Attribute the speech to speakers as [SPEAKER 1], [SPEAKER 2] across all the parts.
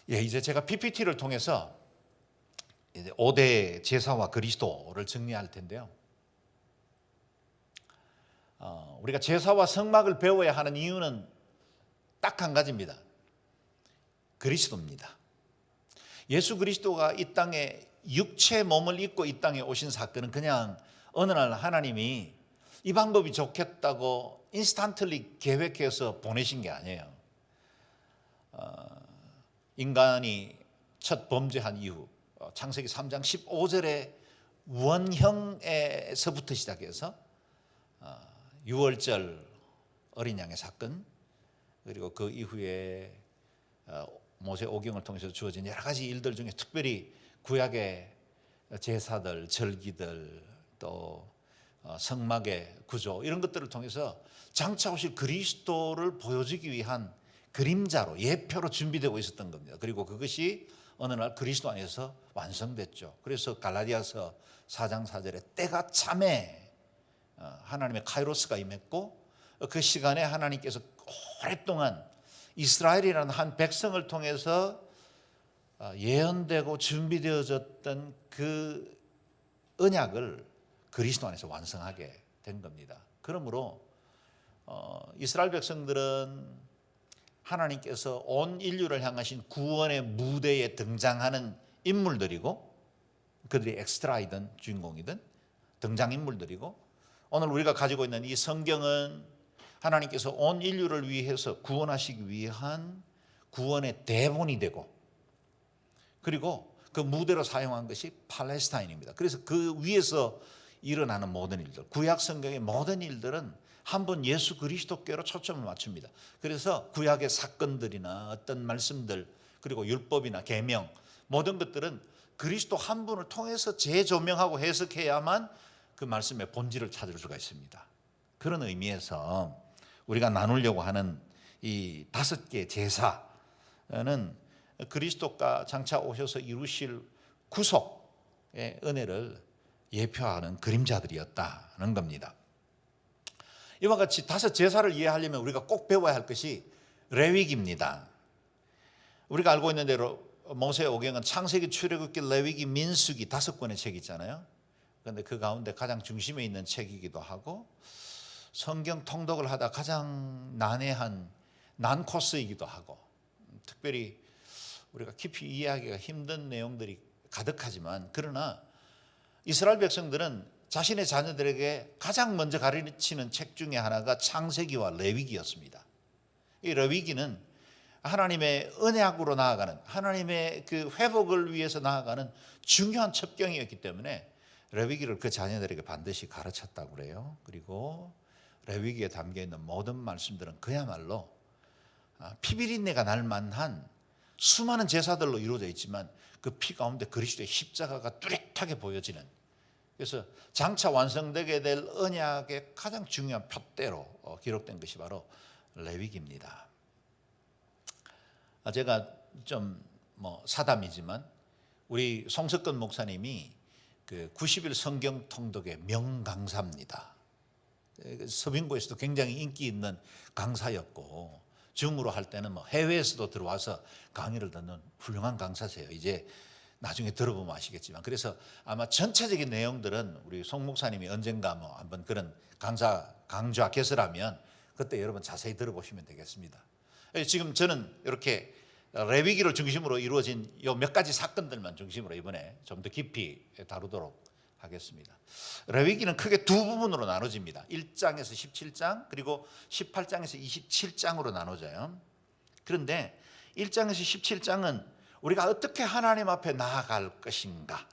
[SPEAKER 1] 이제 제가 PPT를 통해서 이제 5대 제사와 그리스도를 정리할 텐데요. 우리가 제사와 성막을 배워야 하는 이유는 딱 한 가지입니다. 그리스도입니다. 예수 그리스도가 이 땅에 육체 몸을 입고 이 땅에 오신 사건은 그냥 어느 날 하나님이 이 방법이 좋겠다고 인스턴틀리 계획해서 보내신 게 아니에요. 인간이 첫 범죄한 이후 창세기 3장 15절에 원형에서부터 시작해서 유월절 어린 양의 사건, 그리고 그 이후에 모세 오경을 통해서 주어진 여러 가지 일들 중에 특별히 구약의 제사들, 절기들, 또 성막의 구조, 이런 것들을 통해서 장차 오실 그리스도를 보여주기 위한 그림자로, 예표로 준비되고 있었던 겁니다. 그리고 그것이 어느 날 그리스도 안에서 완성됐죠. 그래서 갈라디아서 4장 4절에 때가 참에 하나님의 카이로스가 임했고, 그 시간에 하나님께서 오랫동안 이스라엘이라는 한 백성을 통해서 예언되고 준비되어졌던 그 언약을 그리스도 안에서 완성하게 된 겁니다. 그러므로 이스라엘 백성들은 하나님께서 온 인류를 향하신 구원의 무대에 등장하는 인물들이고, 그들이 엑스트라이든 주인공이든 등장인물들이고, 오늘 우리가 가지고 있는 이 성경은 하나님께서 온 인류를 위해서 구원하시기 위한 구원의 대본이 되고, 그리고 그 무대로 사용한 것이 팔레스타인입니다. 그래서 그 위에서 일어나는 모든 일들, 구약 성경의 모든 일들은 한번 예수 그리스도께로 초점을 맞춥니다. 그래서 구약의 사건들이나 어떤 말씀들, 그리고 율법이나 계명, 모든 것들은 그리스도 한 분을 통해서 재조명하고 해석해야만 그 말씀의 본질을 찾을 수가 있습니다. 그런 의미에서 우리가 나누려고 하는 이 5개 제사는 그리스도가 장차 오셔서 이루실 구속의 은혜를 예표하는 그림자들이었다는 겁니다. 이와 같이 5 제사를 이해하려면 우리가 꼭 배워야 할 것이 레위기입니다. 우리가 알고 있는 대로 모세 오경은 창세기, 출애굽기, 레위기, 민수기 5권의 책이 있잖아요. 그런데 그 가운데 가장 중심에 있는 책이기도 하고, 성경 통독을 하다 가장 난해한 난코스이기도 하고, 특별히 우리가 깊이 이해하기가 힘든 내용들이 가득하지만, 그러나 이스라엘 백성들은 자신의 자녀들에게 가장 먼저 가르치는 책 중에 하나가 창세기와 레위기였습니다. 이 레위기는 하나님의 언약으로 나아가는, 하나님의 그 회복을 위해서 나아가는 중요한 첩경이었기 때문에 레위기를 그 자녀들에게 반드시 가르쳤다고 그래요. 그리고 레위기에 담겨있는 모든 말씀들은 그야말로 피비린내가 날 만한 수많은 제사들로 이루어져 있지만, 그 피 가운데 그리스도의 십자가가 뚜렷하게 보여지는, 그래서 장차 완성되게 될 언약의 가장 중요한 표대로 기록된 것이 바로 레위기입니다. 제가 좀 사담이지만 우리 송석근 목사님이 그 90일 성경 통독의 명강사입니다. 서빙고에서도 굉장히 인기 있는 강사였고, 줌으로 할 때는 해외에서도 들어와서 강의를 듣는 훌륭한 강사세요. 이제 나중에 들어보면 아시겠지만, 그래서 아마 전체적인 내용들은 우리 송 목사님이 언젠가 한번 그런 강좌 개설하면 그때 여러분 자세히 들어보시면 되겠습니다. 지금 저는 이렇게 레위기를 중심으로 이루어진 요 몇 가지 사건들만 중심으로 이번에 좀 더 깊이 다루도록 하겠습니다. 레위기는 크게 두 부분으로 나눠집니다. 1장에서 17장, 그리고 18장에서 27장으로 나눠져요. 그런데 1장에서 17장은 우리가 어떻게 하나님 앞에 나아갈 것인가,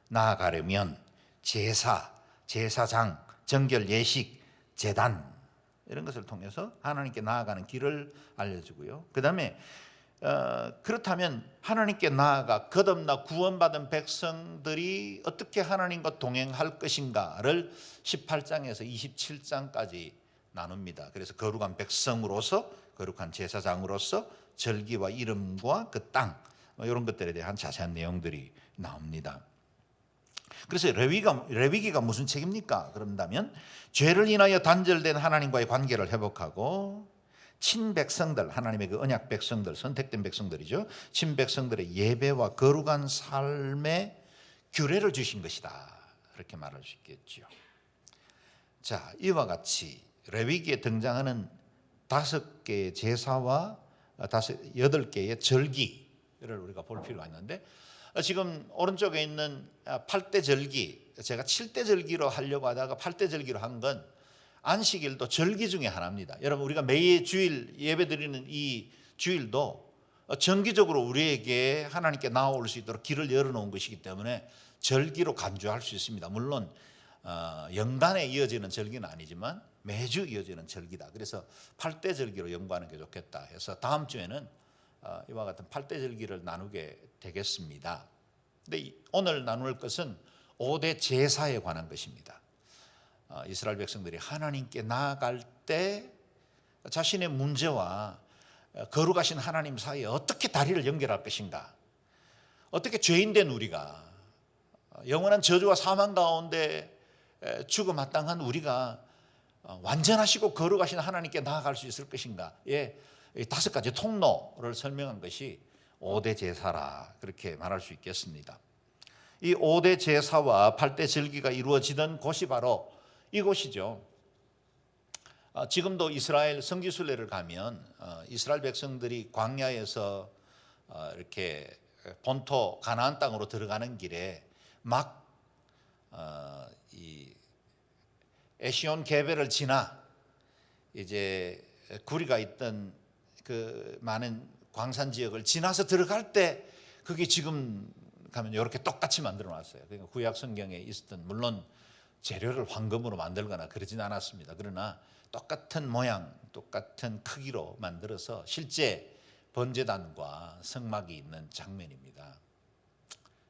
[SPEAKER 1] 나아가려면 제사, 제사장, 정결, 예식, 제단, 이런 것을 통해서 하나님께 나아가는 길을 알려주고요. 그 다음에 그렇다면 하나님께 나아가 거듭나 구원받은 백성들이 어떻게 하나님과 동행할 것인가를 18장에서 27장까지 나눕니다. 그래서 거룩한 백성으로서, 거룩한 제사장으로서 절기와 이름과 그 땅, 이런 것들에 대한 자세한 내용들이 나옵니다. 그래서 레위기가 무슨 책입니까? 그런다면 죄를 인하여 단절된 하나님과의 관계를 회복하고, 친백성들, 하나님의 그 언약 백성들, 선택된 백성들이죠. 친백성들의 예배와 거룩한 삶의 규례를 주신 것이다. 이렇게 말할 수 있겠죠. 자, 이와 같이 레위기에 등장하는 5개의 제사와 8개의 절기를 우리가 볼 필요가 있는데, 지금 오른쪽에 있는 8대 절기, 제가 7대 절기로 하려고 하다가 8대 절기로 한 건 안식일도 절기 중에 하나입니다. 여러분, 우리가 매일 주일 예배드리는 이 주일도 정기적으로 우리에게 하나님께 나아올 수 있도록 길을 열어놓은 것이기 때문에 절기로 간주할 수 있습니다. 물론 연간에 이어지는 절기는 아니지만 매주 이어지는 절기다. 그래서 8대 절기로 연구하는 게 좋겠다 해서 다음 주에는 이와 같은 8대 절기를 나누게 되겠습니다. 근데 오늘 나눌 것은 5대 제사에 관한 것입니다. 이스라엘 백성들이 하나님께 나아갈 때 자신의 문제와 거룩하신 하나님 사이에 어떻게 다리를 연결할 것인가, 어떻게 죄인된 우리가, 영원한 저주와 사망 가운데 죽어 마땅한 우리가 완전하시고 거룩하신 하나님께 나아갈 수 있을 것인가에 5가지 통로를 설명한 것이 5대 제사라, 그렇게 말할 수 있겠습니다. 이 5대 제사와 8대 절기가 이루어지던 곳이 바로 이곳이죠. 지금도 이스라엘 성지순례를 가면 이스라엘 백성들이 광야에서 이렇게 본토 가나안 땅으로 들어가는 길에 막 이 에시온 개베를 지나 이제 구리가 있던 그 많은 광산 지역을 지나서 들어갈 때, 그게 지금 가면 이렇게 똑같이 만들어 놨어요. 그러니까 구약 성경에 있었던, 물론 재료를 황금으로 만들거나 그러진 않았습니다. 그러나 똑같은 모양, 똑같은 크기로 만들어서 실제 번제단과 성막이 있는 장면입니다.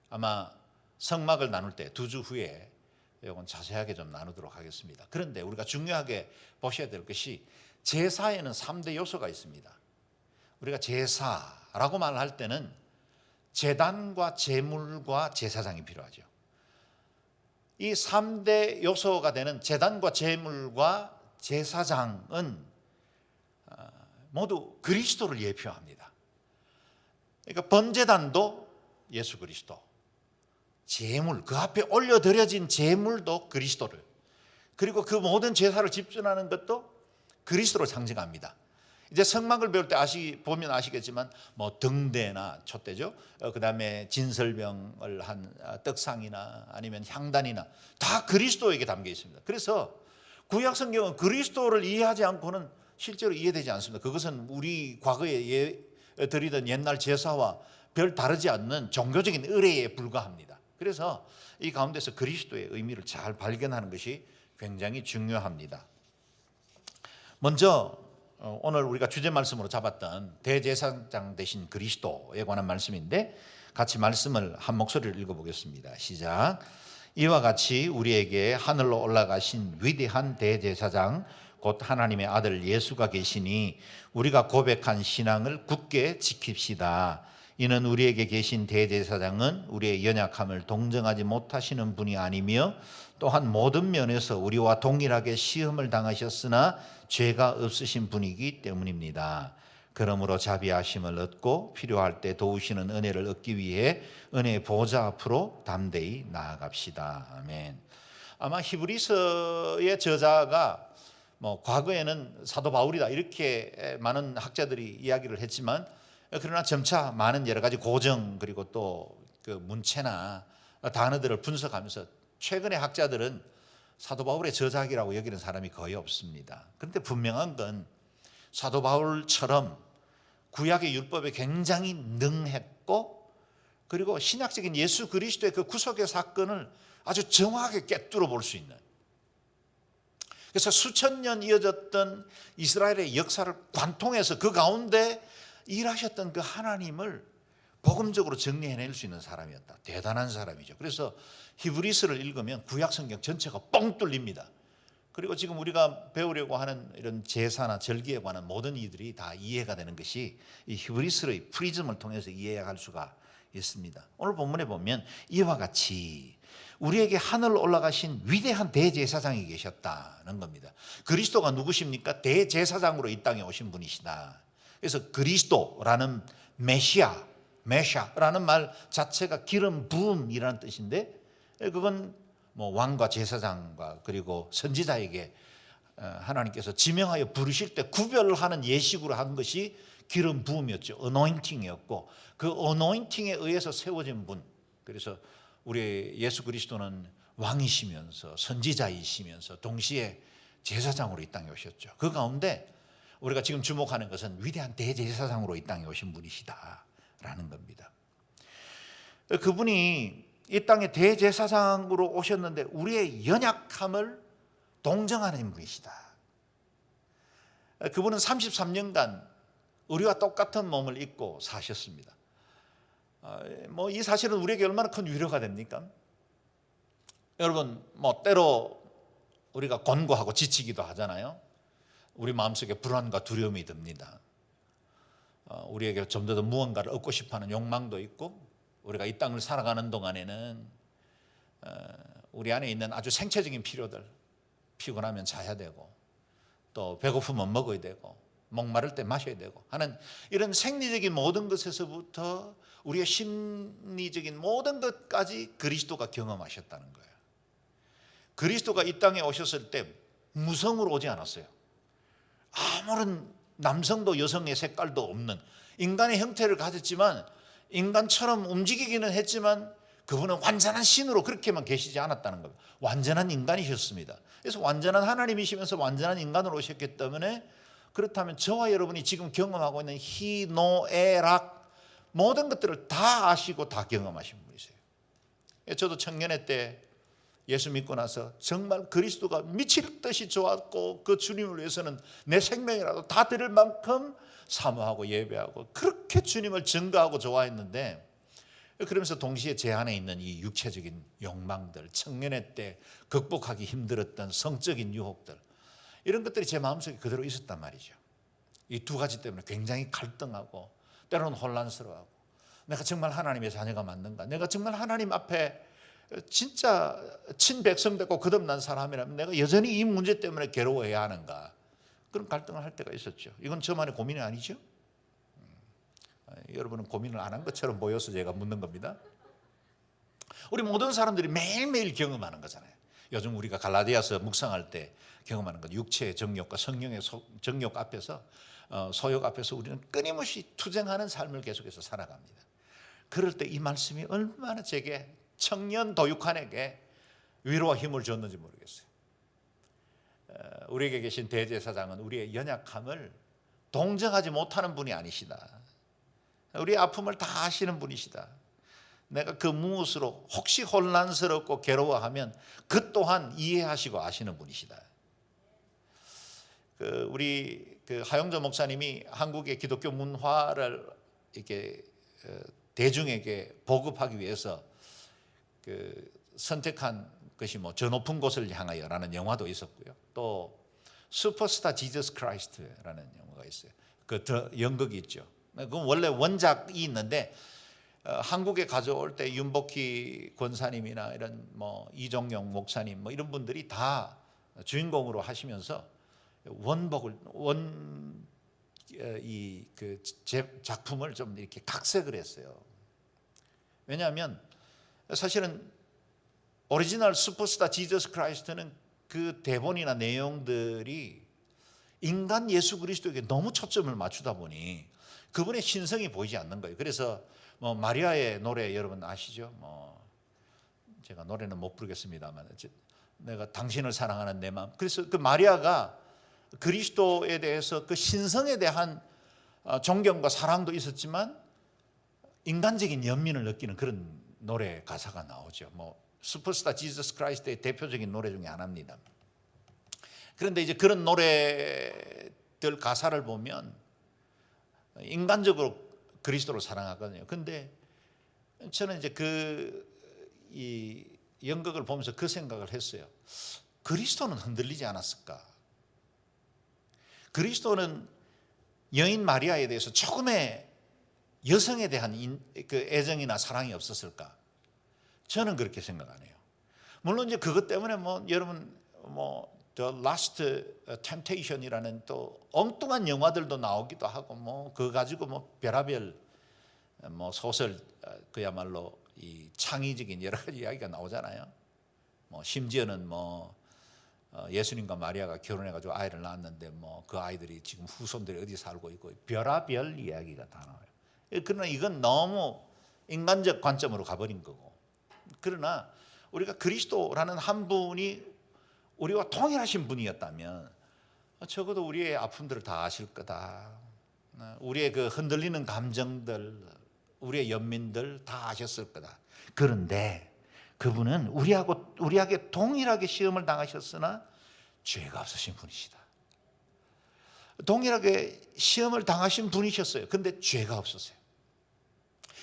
[SPEAKER 1] 아마 성막을 나눌 때 2주 후에 이건 자세하게 좀 나누도록 하겠습니다. 그런데 우리가 중요하게 보셔야 될 것이, 제사에는 3대 요소가 있습니다. 우리가 제사라고 말할 때는 제단과 제물과 제사장이 필요하죠. 이 3대 요소가 되는 제단과 제물과 제사장은 모두 그리스도를 예표합니다. 그러니까 번제단도 예수 그리스도, 제물, 그 앞에 올려드려진 제물도 그리스도를, 그리고 그 모든 제사를 집전하는 것도 그리스도를 상징합니다. 이제 성막을 배울 때 보면 아시겠지만 뭐 등대나 촛대죠. 그다음에 진설병을 한 떡상이나 아니면 향단이나 다 그리스도에게 담겨 있습니다. 그래서 구약 성경은 그리스도를 이해하지 않고는 실제로 이해되지 않습니다. 그것은 우리 과거에 드리던 옛날 제사와 별 다르지 않는 종교적인 의례에 불과합니다. 그래서 이 가운데서 그리스도의 의미를 잘 발견하는 것이 굉장히 중요합니다. 먼저 오늘 우리가 주제 말씀으로 잡았던 대제사장 되신 그리스도에 관한 말씀인데, 같이 말씀을 한 목소리를 읽어보겠습니다. 시작. 이와 같이 우리에게 하늘로 올라가신 위대한 대제사장 곧 하나님의 아들 예수가 계시니 우리가 고백한 신앙을 굳게 지킵시다. 이는 우리에게 계신 대제사장은 우리의 연약함을 동정하지 못하시는 분이 아니며 또한 모든 면에서 우리와 동일하게 시험을 당하셨으나 죄가 없으신 분이기 때문입니다. 그러므로 자비하심을 얻고 필요할 때 도우시는 은혜를 얻기 위해 은혜의 보좌 앞으로 담대히 나아갑시다. 아멘. 아마 히브리서의 저자가 과거에는 사도 바울이다 이렇게 많은 학자들이 이야기를 했지만, 그러나 점차 많은 여러 가지 고정 그리고 또 그 문체나 단어들을 분석하면서 최근의 학자들은 사도 바울의 저작이라고 여기는 사람이 거의 없습니다. 그런데 분명한 건 사도 바울처럼 구약의 율법에 굉장히 능했고, 그리고 신약적인 예수 그리스도의 그 구속의 사건을 아주 정확하게 꿰뚫어 볼 수 있는, 그래서 수천 년 이어졌던 이스라엘의 역사를 관통해서 그 가운데 일하셨던 그 하나님을 복음적으로 정리해낼 수 있는 사람이었다. 대단한 사람이죠. 그래서 히브리서를 읽으면 구약 성경 전체가 뻥 뚫립니다. 그리고 지금 우리가 배우려고 하는 이런 제사나 절기에 관한 모든 이들이 다 이해가 되는 것이 이 히브리서의 프리즘을 통해서 이해할 수가 있습니다. 오늘 본문에 보면 이와 같이 우리에게 하늘 올라가신 위대한 대제사장이 계셨다는 겁니다. 그리스도가 누구십니까? 대제사장으로 이 땅에 오신 분이시다. 그래서 그리스도라는 메시아라는 말 자체가 기름 부음이라는 뜻인데, 그건 뭐 왕과 제사장과 그리고 선지자에게 하나님께서 지명하여 부르실 때 구별하는 예식으로 한 것이 기름 부음이었죠. 어노인팅이었고, 그 어노인팅에 의해서 세워진 분. 그래서 우리 예수 그리스도는 왕이시면서 선지자이시면서 동시에 제사장으로 이 땅에 오셨죠. 그 가운데 우리가 지금 주목하는 것은 위대한 대제사장으로 이 땅에 오신 분이시다라는 겁니다. 그분이 이 땅에 대제사장으로 오셨는데 우리의 연약함을 동정하는 분이시다. 그분은 33년간 우리와 똑같은 몸을 입고 사셨습니다. 뭐 이 사실은 우리에게 얼마나 큰 위로가 됩니까? 여러분, 뭐 때로 우리가 곤고하고 지치기도 하잖아요. 우리 마음속에 불안과 두려움이 듭니다. 우리에게 좀 더 무언가를 얻고 싶어하는 욕망도 있고, 우리가 이 땅을 살아가는 동안에는 우리 안에 있는 아주 생체적인 필요들, 피곤하면 자야 되고, 또 배고프면 먹어야 되고, 목마를 때 마셔야 되고 하는 이런 생리적인 모든 것에서부터 우리의 심리적인 모든 것까지 그리스도가 경험하셨다는 거예요. 그리스도가 이 땅에 오셨을 때 무성으로 오지 않았어요. 아무런 남성도 여성의 색깔도 없는 인간의 형태를 가졌지만, 인간처럼 움직이기는 했지만 그분은 완전한 신으로 그렇게만 계시지 않았다는 겁니다. 완전한 인간이셨습니다. 그래서 완전한 하나님이시면서 완전한 인간으로 오셨기 때문에, 그렇다면 저와 여러분이 지금 경험하고 있는 희노애락 모든 것들을 다 아시고 다 경험하신 분이세요. 저도 청년회 때 예수 믿고 나서 정말 그리스도가 미칠 듯이 좋았고, 그 주님을 위해서는 내 생명이라도 다 드릴 만큼 사모하고 예배하고 그렇게 주님을 증거하고 좋아했는데, 그러면서 동시에 제 안에 있는 이 육체적인 욕망들, 청년회 때 극복하기 힘들었던 성적인 유혹들, 이런 것들이 제 마음속에 그대로 있었단 말이죠. 이 두 가지 때문에 굉장히 갈등하고 때로는 혼란스러워하고, 내가 정말 하나님의 자녀가 맞는가? 내가 정말 하나님 앞에 진짜 친백성 되고 거듭난 사람이라면 내가 여전히 이 문제 때문에 괴로워해야 하는가? 그런 갈등을 할 때가 있었죠. 이건 저만의 고민이 아니죠. 여러분은 고민을 안 한 것처럼 보여서 제가 묻는 겁니다. 우리 모든 사람들이 매일매일 경험하는 거잖아요. 요즘 우리가 갈라디아서 묵상할 때 경험하는 것, 육체의 정욕과 성령의 정욕 앞에서, 소욕 앞에서 우리는 끊임없이 투쟁하는 삶을 계속해서 살아갑니다. 그럴 때 이 말씀이 얼마나 제게, 청년 도육환에게 위로와 힘을 줬는지 모르겠어요. 우리에게 계신 대제사장은 우리의 연약함을 동정하지 못하는 분이 아니시다. 우리의 아픔을 다 아시는 분이시다. 내가 그 무엇으로 혹시 혼란스럽고 괴로워하면 그 또한 이해하시고 아시는 분이시다. 우리 하용조 목사님이 한국의 기독교 문화를 이렇게 대중에게 보급하기 위해서 선택한 것이 뭐 저 높은 곳을 향하여라는 영화도 있었고요. 또 슈퍼스타 지저스 크라이스트라는 영화가 있어요. 그 연극이 있죠. 그건 원래 원작이 있는데, 한국에 가져올 때 윤복희 권사님이나 이런 뭐 이종용 목사님 뭐 이런 분들이 다 주인공으로 하시면서 작품을 좀 이렇게 각색을 했어요. 왜냐하면 사실은 오리지널 슈퍼스타 지저스 크라이스트는 그 대본이나 내용들이 인간 예수 그리스도에게 너무 초점을 맞추다 보니 그분의 신성이 보이지 않는 거예요. 그래서 뭐 마리아의 노래 여러분 아시죠? 뭐 제가 노래는 못 부르겠습니다만, 내가 당신을 사랑하는 내 마음. 그래서 그 마리아가 그리스도에 대해서 그 신성에 대한 존경과 사랑도 있었지만 인간적인 연민을 느끼는 그런 노래 가사가 나오죠. 뭐 슈퍼스타 지저스 크라이스트의 대표적인 노래 중에 하나입니다. 그런데 이제 그런 노래들 가사를 보면 인간적으로 그리스도를 사랑하거든요. 근데 저는 이제 이 연극을 보면서 그 생각을 했어요. 그리스도는 흔들리지 않았을까? 그리스도는 여인 마리아에 대해서 조금의 여성에 대한 그 애정이나 사랑이 없었을까? 저는 그렇게 생각 안 해요. 물론 이제 그것 때문에 뭐 여러분 뭐 The Last Temptation이라는 또 엉뚱한 영화들도 나오기도 하고 뭐 그거 가지고 뭐 별의별 뭐 소설 그야말로 이 창의적인 여러 가지 이야기가 나오잖아요. 뭐 심지어는 뭐 예수님과 마리아가 결혼해가지고 아이를 낳았는데 뭐 그 아이들이 지금 후손들이 어디 살고 있고 별의별 이야기가 다 나와요. 그러나 이건 너무 인간적 관점으로 가버린 거고. 그러나 우리가 그리스도라는 한 분이 우리와 동일하신 분이었다면 적어도 우리의 아픔들을 다 아실 거다. 우리의 그 흔들리는 감정들, 우리의 연민들 다 아셨을 거다. 그런데 그분은 우리에게 동일하게 시험을 당하셨으나 죄가 없으신 분이시다. 동일하게 시험을 당하신 분이셨어요. 근데 죄가 없었어요.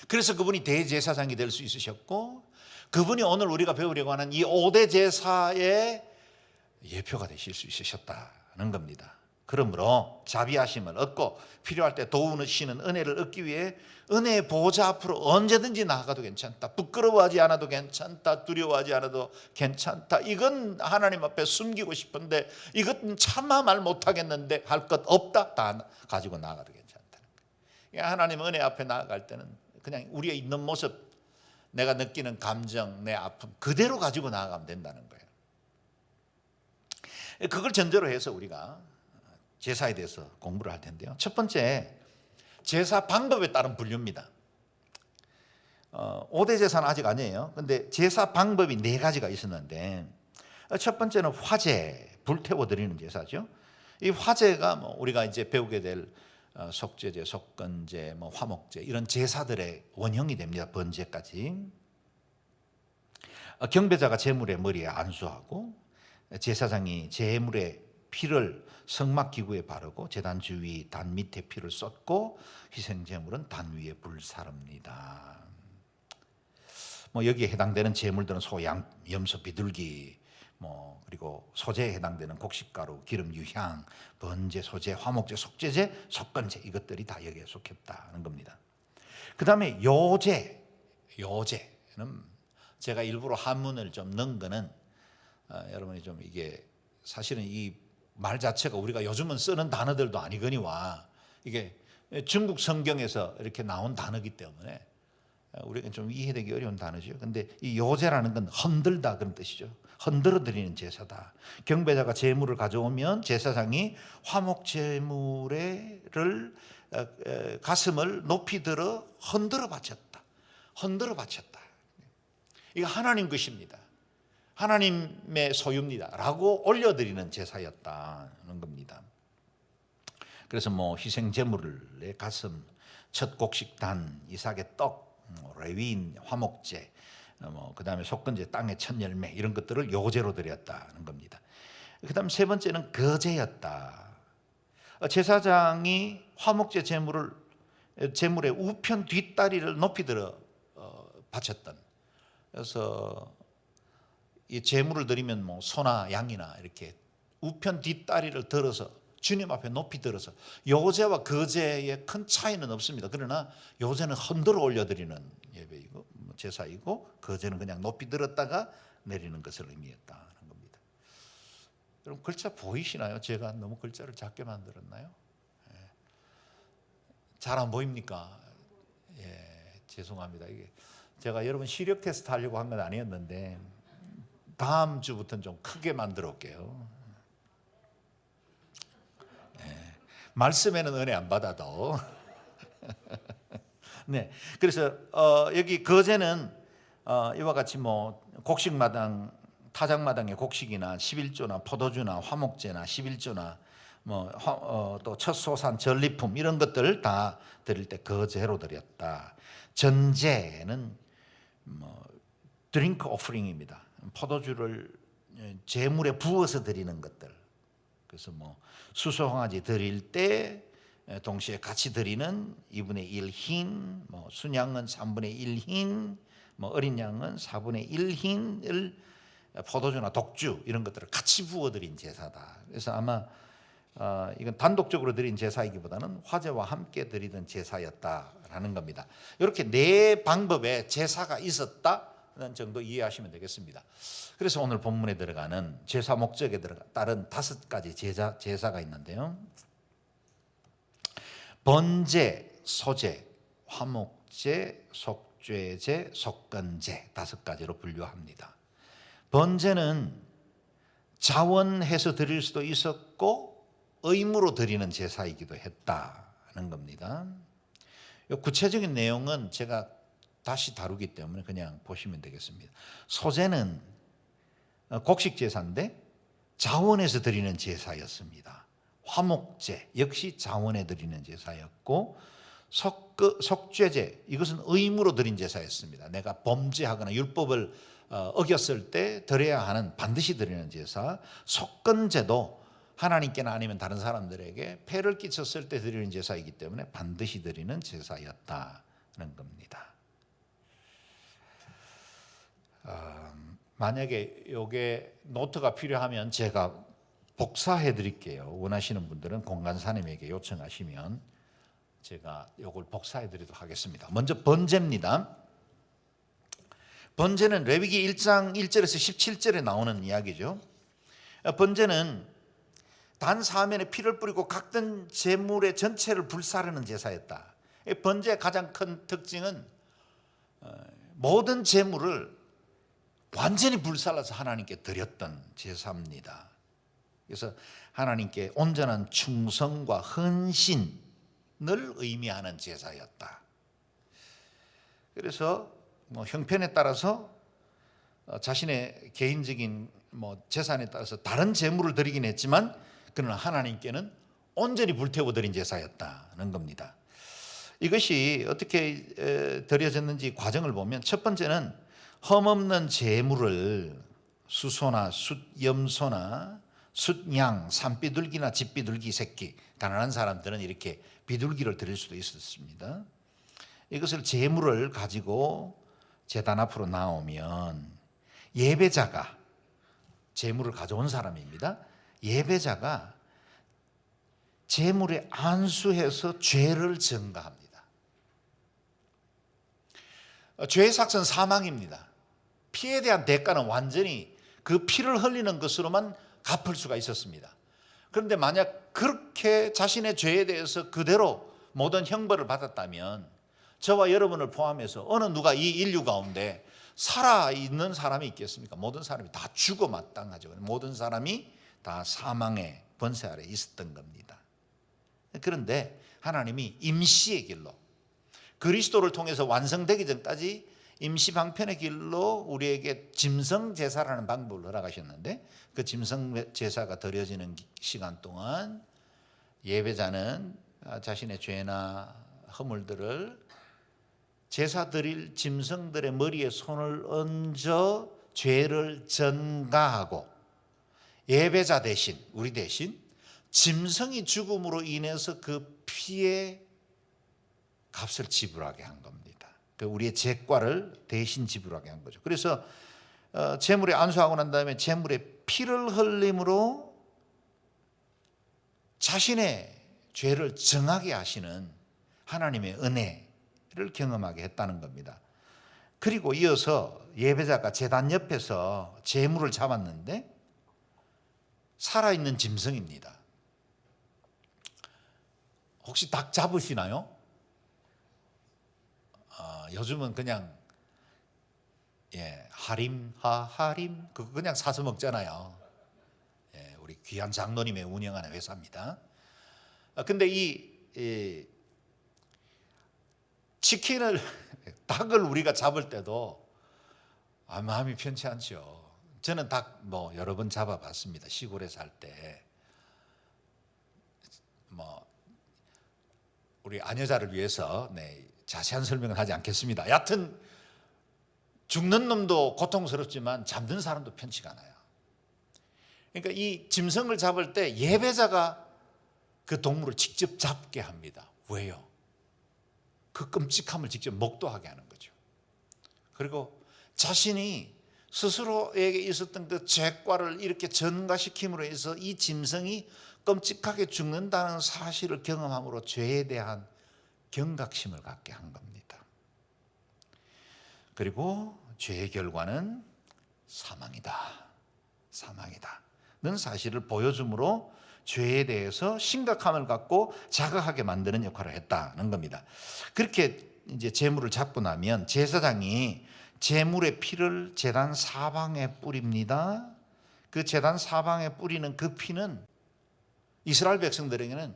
[SPEAKER 1] 그래서 그분이 대제사장이 될 수 있으셨고, 그분이 오늘 우리가 배우려고 하는 이 5대 제사의 예표가 되실 수 있으셨다는 겁니다. 그러므로 자비하심을 얻고 필요할 때 도우시는 은혜를 얻기 위해 은혜의 보좌 앞으로 언제든지 나아가도 괜찮다. 부끄러워하지 않아도 괜찮다. 두려워하지 않아도 괜찮다. 이건 하나님 앞에 숨기고 싶은데 이것은 차마 말 못하겠는데 할 것 없다. 다 가지고 나아가도 괜찮다는 거예요. 하나님 은혜 앞에 나아갈 때는 그냥 우리의 있는 모습, 내가 느끼는 감정, 내 아픔 그대로 가지고 나아가면 된다는 거예요. 그걸 전제로 해서 우리가 제사에 대해서 공부를 할 텐데요. 첫 번째, 제사 방법에 따른 분류입니다. 5대 제사는 아직 아니에요. 근데 제사 방법이 4가지가 있었는데, 첫 번째는 화제, 불태워 드리는 제사죠. 이 화제가 뭐 우리가 이제 배우게 될 속죄제, 속건제, 뭐 화목제 이런 제사들의 원형이 됩니다. 번제까지. 경배자가 제물의 머리에 안수하고, 제사장이 제물의 피를 성막 기구에 바르고 제단 주위 단 밑에 피를 쏟고 희생 제물은 단 위에 불사릅니다. 뭐 여기에 해당되는 제물들은 소, 양, 염소, 비둘기, 뭐 그리고 소제에 해당되는 곡식가루, 기름, 유향, 번제, 소제, 화목제, 속죄제, 속건제 이것들이 다 여기에 속했다는 겁니다. 그 다음에 요제는 제가 일부러 한문을 좀 넣은 거는 여러분이 좀 이게 사실은 이 말 자체가 우리가 요즘은 쓰는 단어들도 아니거니와 이게 중국 성경에서 이렇게 나온 단어이기 때문에 우리가 좀 이해되기 어려운 단어죠. 근데 이 요제라는 건 흔들다 그런 뜻이죠. 흔들어 드리는 제사다. 경배자가 제물을 가져오면 제사장이 화목 제물을 가슴을 높이 들어 흔들어 바쳤다. 흔들어 바쳤다. 이거 하나님 것입니다. 하나님의 소유입니다 라고 올려드리는 제사였다는 겁니다. 그래서 뭐 희생 제물의 가슴, 첫 곡식단, 이삭의 떡, 레위인, 화목제, 뭐 그다음에 속건제, 땅의 첫 열매 이런 것들을 요제로 드렸다는 겁니다. 그다음 세 번째는 거제였다. 제사장이 화목제 제물의 우편 뒷다리를 높이 들어 바쳤던. 그래서 이 제물을 드리면 뭐 소나 양이나 이렇게 우편 뒷다리를 들어서 주님 앞에 높이 들어서, 요제와 거제의 큰 차이는 없습니다. 그러나 요제는 흔들어 올려드리는 예배이고 제사이고, 거제는 그냥 높이 들었다가 내리는 것을 의미했다는 겁니다. 여러분 글자 보이시나요? 제가 너무 글자를 작게 만들었나요? 잘 안 보입니까? 예, 죄송합니다. 이게 제가 여러분 시력 테스트 하려고 한 건 아니었는데 다음 주부터는 좀 크게 만들어 올게요. 네. 말씀에는 은혜 안 받아도. 네. 그래서 여기 거제는 이와 같이 뭐 곡식마당, 타작마당의 곡식이나 11조나 포도주나 화목제나 11조나 뭐 또 첫 소산 전리품 이런 것들을 다 드릴 때 거제로 드렸다. 전제는 뭐 드링크 오프링입니다. 포도주를 제물에 부어서 드리는 것들. 그래서 뭐 수소홍아지 드릴 때 동시에 같이 드리는 2분의 1 흰, 뭐 순양은 3분의 1 흰, 뭐 어린 양은 4분의 1 흰을 포도주나 독주 이런 것들을 같이 부어 드린 제사다. 그래서 아마 이건 단독적으로 드린 제사이기보다는 화제와 함께 드리던 제사였다라는 겁니다. 이렇게 4 방법의 제사가 있었다. 된다는 정도 이해하시면 되겠습니다. 그래서 오늘 본문에 들어가는 제사 목적에 따른 5가지 제사가 있는데요. 번제, 소제, 화목제, 속죄제, 속건제 5가지로 분류합니다. 번제는 자원해서 드릴 수도 있었고 의무로 드리는 제사이기도 했다는 겁니다. 구체적인 내용은 제가 다시 다루기 때문에 그냥 보시면 되겠습니다. 소제는 곡식 제사인데 자원해서 드리는 제사였습니다. 화목제 역시 자원해 드리는 제사였고, 속죄제 이것은 의무로 드린 제사였습니다. 내가 범죄하거나 율법을 어겼을 때 드려야 하는 반드시 드리는 제사. 속건제도 하나님께나 아니면 다른 사람들에게 폐를 끼쳤을 때 드리는 제사이기 때문에 반드시 드리는 제사였다는 겁니다. 만약에 이게 노트가 필요하면 제가 복사해 드릴게요. 원하시는 분들은 공간사님에게 요청하시면 제가 이걸 복사해 드리도록 하겠습니다. 먼저 번제입니다. 번제는 레위기 1장 1절에서 17절에 나오는 이야기죠. 번제는 단 사면에 피를 뿌리고 각든 제물의 전체를 불사르는 제사였다. 번제의 가장 큰 특징은 모든 제물을 완전히 불살라서 하나님께 드렸던 제사입니다. 그래서 하나님께 온전한 충성과 헌신을 의미하는 제사였다. 그래서 형편에 따라서 자신의 개인적인 재산에 따라서 다른 제물을 드리긴 했지만 그러나 하나님께는 온전히 불태워 드린 제사였다는 겁니다. 이것이 어떻게 드려졌는지 과정을 보면 첫 번째는 흠없는 제물을 수소나 숫염소나 숫양, 산비둘기나 집비둘기 새끼, 가난한 사람들은 이렇게 비둘기를 드릴 수도 있었습니다. 이것을 제물을 가지고 제단 앞으로 나오면 예배자가, 제물을 가져온 사람입니다. 예배자가 제물에 안수해서 죄를 증가합니다. 죄의 삭은 사망입니다. 피에 대한 대가는 완전히 그 피를 흘리는 것으로만 갚을 수가 있었습니다. 그런데 만약 그렇게 자신의 죄에 대해서 그대로 모든 형벌을 받았다면 저와 여러분을 포함해서 어느 누가 이 인류 가운데 살아있는 사람이 있겠습니까? 모든 사람이 다 죽어 마땅하죠. 모든 사람이 다 사망의 번세 아래 있었던 겁니다. 그런데 하나님이 임시의 길로 그리스도를 통해서 완성되기 전까지 임시 방편의 길로 우리에게 짐승 제사라는 방법을 허락하셨는데 그 짐승 제사가 드려지는 시간 동안 예배자는 자신의 죄나 허물들을 제사 드릴 짐승들의 머리에 손을 얹어 죄를 전가하고 예배자 대신, 우리 대신 짐승이 죽음으로 인해서 그 피의 값을 지불하게 한 겁니다. 우리의 죄과를 대신 지불하게 한 거죠. 그래서 제물에 안수하고 난 다음에 제물에 피를 흘림으로 자신의 죄를 정하게 하시는 하나님의 은혜를 경험하게 했다는 겁니다. 그리고 이어서 예배자가 제단 옆에서 제물을 잡았는데 살아있는 짐승입니다. 혹시 닭 잡으시나요? 요즘은 그냥 하림 그거 그냥 사서 먹잖아요. 우리 귀한 장로님의 운영하는 회사입니다. 근데 이 치킨을 닭을 우리가 잡을 때도 마음이 편치 않죠. 저는 닭 여러 번 잡아봤습니다. 시골에 살 때 우리 아녀자를 위해서 자세한 설명은 하지 않겠습니다. 여하튼 죽는 놈도 고통스럽지만 잡는 사람도 편치가 않아요. 그러니까 이 짐승을 잡을 때 예배자가 그 동물을 직접 잡게 합니다. 왜요? 그 끔찍함을 직접 목도하게 하는 거죠. 그리고 자신이 스스로에게 있었던 그 죄과를 이렇게 전가시킴으로 해서 이 짐승이 끔찍하게 죽는다는 사실을 경험함으로 죄에 대한 경각심을 갖게 한 겁니다. 그리고 죄의 결과는 사망이다. 사망이다. 는 사실을 보여줌으로 죄에 대해서 심각함을 갖고 자각하게 만드는 역할을 했다는 겁니다. 그렇게 이제 제물을 잡고 나면 제사장이 제물의 피를 제단 사방에 뿌립니다. 그 제단 사방에 뿌리는 그 피는 이스라엘 백성들에게는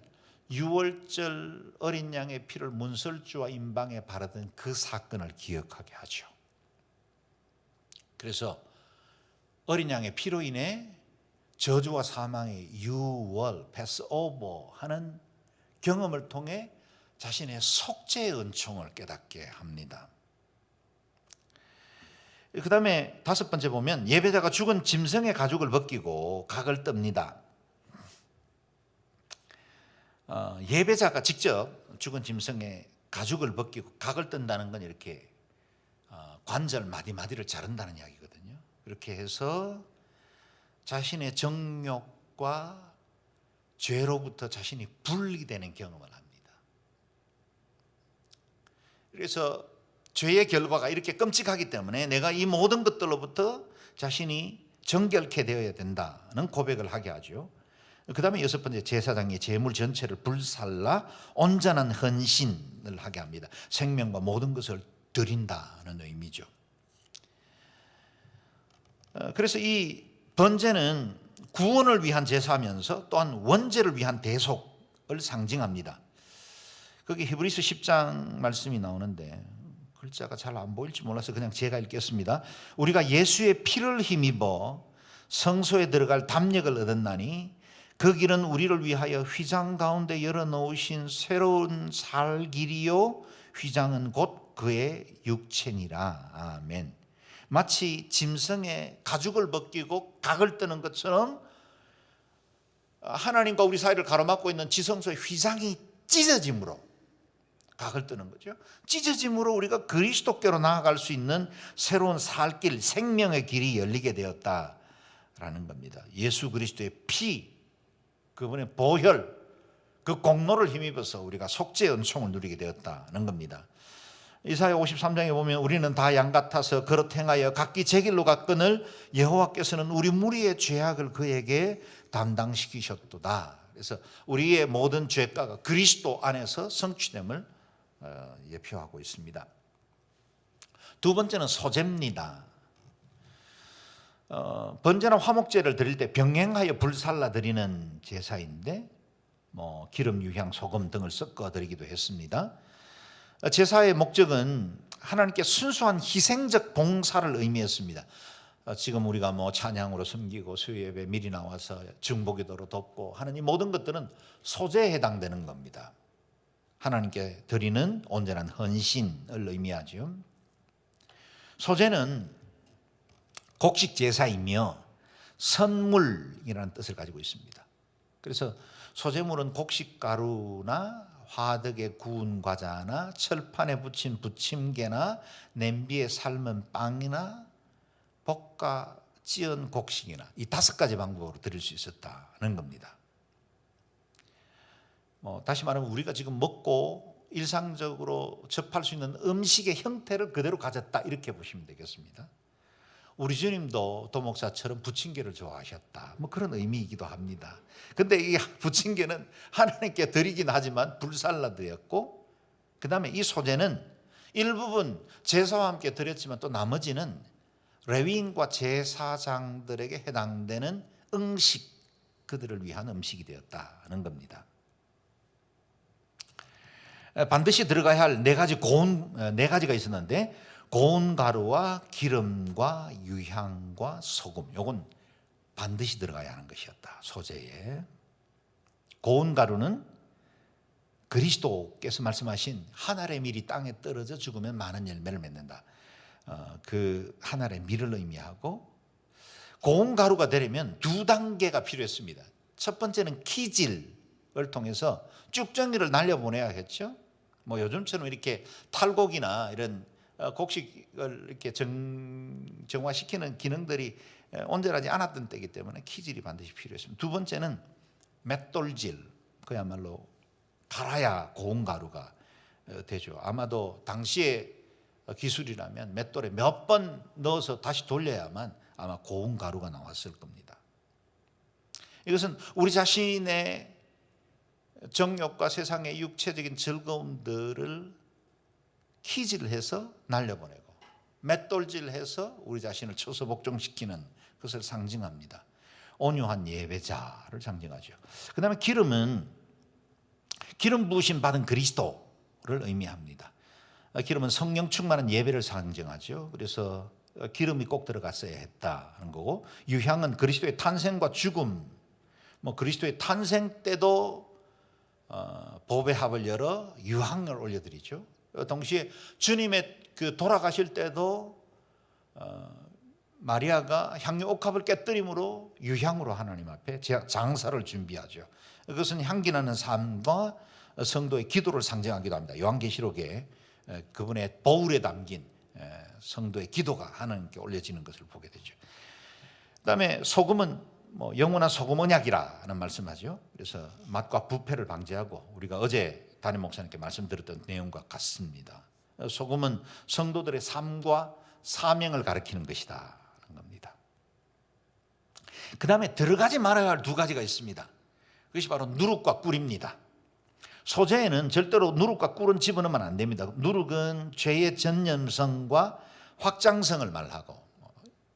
[SPEAKER 1] 유월절 어린 양의 피를 문설주와 임방에 바르던 그 사건을 기억하게 하죠. 그래서 어린 양의 피로 인해 저주와 사망의 유월, 패스오버 하는 경험을 통해 자신의 속죄의 은총을 깨닫게 합니다. 그 다음에 다섯 번째 보면 예배자가 죽은 짐승의 가죽을 벗기고 각을 뜹니다. 예배자가 직접 죽은 짐승의 가죽을 벗기고 각을 뜬다는 건 이렇게 관절 마디마디를 자른다는 이야기거든요. 그렇게 해서 자신의 정욕과 죄로부터 자신이 분리되는 경험을 합니다. 그래서 죄의 결과가 이렇게 끔찍하기 때문에 내가 이 모든 것들로부터 자신이 정결케 되어야 된다는 고백을 하게 하죠. 그 다음에 여섯 번째, 제사장이 제물 전체를 불살라 온전한 헌신을 하게 합니다. 생명과 모든 것을 드린다는 의미죠. 그래서 이 번제는 구원을 위한 제사하면서 또한 원죄를 위한 대속을 상징합니다. 거기 히브리서 10장 말씀이 나오는데 글자가 잘 안 보일지 몰라서 그냥 제가 읽겠습니다. 우리가 예수의 피를 힘입어 성소에 들어갈 담력을 얻었나니 그 길은 우리를 위하여 휘장 가운데 열어놓으신 새로운 살 길이요 휘장은 곧 그의 육체니라. 아멘. 마치 짐승의 가죽을 벗기고 각을 뜨는 것처럼 하나님과 우리 사이를 가로막고 있는 지성소의 휘장이 찢어짐으로 각을 뜨는 거죠. 찢어짐으로 우리가 그리스도께로 나아갈 수 있는 새로운 살길, 생명의 길이 열리게 되었다라는 겁니다. 예수 그리스도의 피, 그분의 보혈, 그 공로를 힘입어서 우리가 속죄의 은총을 누리게 되었다는 겁니다. 이사야 53장에 보면 우리는 다 양 같아서 그릇 행하여 각기 제 길로 갔거늘 여호와께서는 우리 무리의 죄악을 그에게 담당시키셨도다. 그래서 우리의 모든 죄가가 그리스도 안에서 성취됨을 예표하고 있습니다. 두 번째는 소제입니다. 번제나 화목제를 드릴 때 병행하여 불살라 드리는 제사인데 기름, 유향, 소금 등을 섞어 드리기도 했습니다. 제사의 목적은 하나님께 순수한 희생적 봉사를 의미했습니다. 지금 우리가 찬양으로 섬기고 수요예배 미리 나와서 중보기도로 돕고 하는 이 모든 것들은 소제에 해당되는 겁니다. 하나님께 드리는 온전한 헌신을 의미하죠. 소제는 곡식 제사이며 선물이라는 뜻을 가지고 있습니다. 그래서 소제물은 곡식 가루나 화덕에 구운 과자나 철판에 붙인 부침개나 냄비에 삶은 빵이나 볶아 찌은 곡식이나 이 다섯 가지 방법으로 드릴 수 있었다는 겁니다. 다시 말하면 우리가 지금 먹고 일상적으로 접할 수 있는 음식의 형태를 그대로 가졌다 이렇게 보시면 되겠습니다. 우리 주님도 도목사처럼 부침개를 좋아하셨다. 그런 의미이기도 합니다. 근데 이 부침개는 하나님께 드리긴 하지만 불살라드렸고, 그 다음에 이 소제는 일부분 제사와 함께 드렸지만 또 나머지는 레위인과 제사장들에게 해당되는 음식, 그들을 위한 음식이 되었다는 겁니다. 반드시 들어가야 할 네 가지가 있었는데 고운 가루와 기름과 유향과 소금, 요건 반드시 들어가야 하는 것이었다. 소제에. 고운 가루는 그리스도께서 말씀하신 한 알의 밀이 땅에 떨어져 죽으면 많은 열매를 맺는다. 그 한 알의 밀을 의미하고, 고운 가루가 되려면 두 단계가 필요했습니다. 첫 번째는 키질을 통해서 쭉정이를 날려보내야겠죠. 요즘처럼 이렇게 탈곡이나 이런 곡식을 이렇게 정화시키는 기능들이 온전하지 않았던 때이기 때문에 키질이 반드시 필요했습니다. 두 번째는 맷돌질, 그야말로 갈아야 고운 가루가 되죠. 아마도 당시에 기술이라면 맷돌에 몇 번 넣어서 다시 돌려야만 아마 고운 가루가 나왔을 겁니다. 이것은 우리 자신의 정욕과 세상의 육체적인 즐거움들을 키질해서 날려보내고 맷돌질해서 우리 자신을 쳐서 복종시키는 것을 상징합니다. 온유한 예배자를 상징하죠. 그 다음에 기름은 기름 부으심 받은 그리스도를 의미합니다. 기름은 성령 충만한 예배를 상징하죠. 그래서 기름이 꼭 들어갔어야 했다는 거고, 유향은 그리스도의 탄생과 죽음, 그리스도의 탄생 때도 보배 합을 열어 유향을 올려드리죠. 동시에 주님의 그 돌아가실 때도 마리아가 향유 옥합을 깨뜨림으로 유향으로 하나님 앞에 장사를 준비하죠. 그것은 향기나는 삶과 성도의 기도를 상징하기도 합니다. 요한계시록에 그분의 보울에 담긴 성도의 기도가 하나님께 올려지는 것을 보게 되죠. 그다음에 소금은 영원한 소금 언약이라는 말씀하죠. 그래서 맛과 부패를 방지하고, 우리가 어제 담임 목사님께 말씀드렸던 내용과 같습니다. 소금은 성도들의 삶과 사명을 가리키는 것이다 하는 겁니다. 그 다음에 들어가지 말아야 할 두 가지가 있습니다. 그것이 바로 누룩과 꿀입니다. 소재에는 절대로 누룩과 꿀은 집어넣으면 안 됩니다. 누룩은 죄의 전염성과 확장성을 말하고,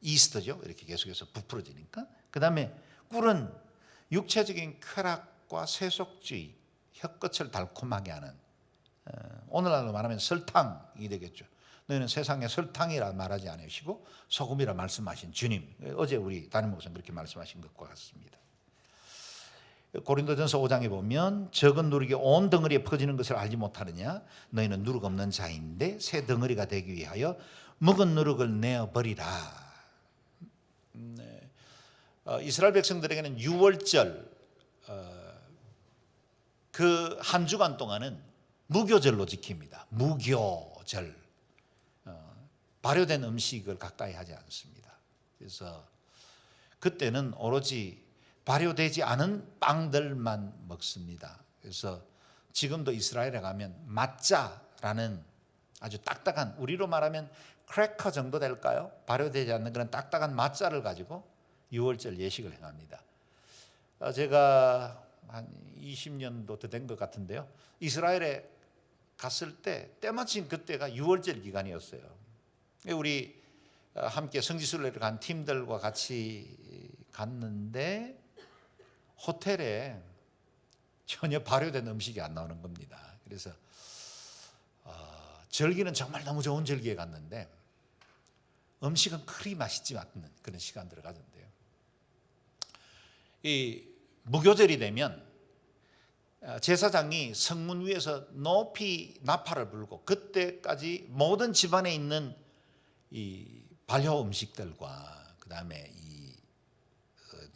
[SPEAKER 1] 이스트죠. 이렇게 계속해서 부풀어지니까. 그 다음에 꿀은 육체적인 쾌락과 세속주의, 혀끝을 달콤하게 하는, 오늘날로 말하면 설탕이 되겠죠. 너희는 세상의 설탕이라 말하지 않으시고 소금이라 말씀하신 주님, 어제 우리 담임 목사님 그렇게 말씀하신 것과 같습니다. 고린도전서 5장에 보면 적은 누룩이 온 덩어리에 퍼지는 것을 알지 못하느냐, 너희는 누룩 없는 자인데 새 덩어리가 되기 위하여 묵은 누룩을 내어버리라. 이스라엘 백성들에게는 유월절, 그 한 주간 동안은 무교절로 지킵니다. 무교절, 발효된 음식을 가까이 하지 않습니다. 그래서 그때는 오로지 발효되지 않은 빵들만 먹습니다. 그래서 지금도 이스라엘에 가면 마짜라는 아주 딱딱한, 우리로 말하면 크래커 정도 될까요? 발효되지 않는 그런 딱딱한 마짜를 가지고 유월절 예식을 행합니다. 제가 한 20년도 더 된 것 같은데요, 이스라엘에 갔을 때 때마침 그때가 유월절 기간이었어요. 우리 함께 성지순례를 간 팀들과 같이 갔는데 호텔에 전혀 발효된 음식이 안 나오는 겁니다. 그래서 절기는 정말 너무 좋은 절기에 갔는데 음식은 그리 맛있지 않는 그런 시간들을 가졌는데요, 이 무교절이 되면 제사장이 성문 위에서 높이 나팔을 불고, 그때까지 모든 집안에 있는 이 발효 음식들과 그 다음에 이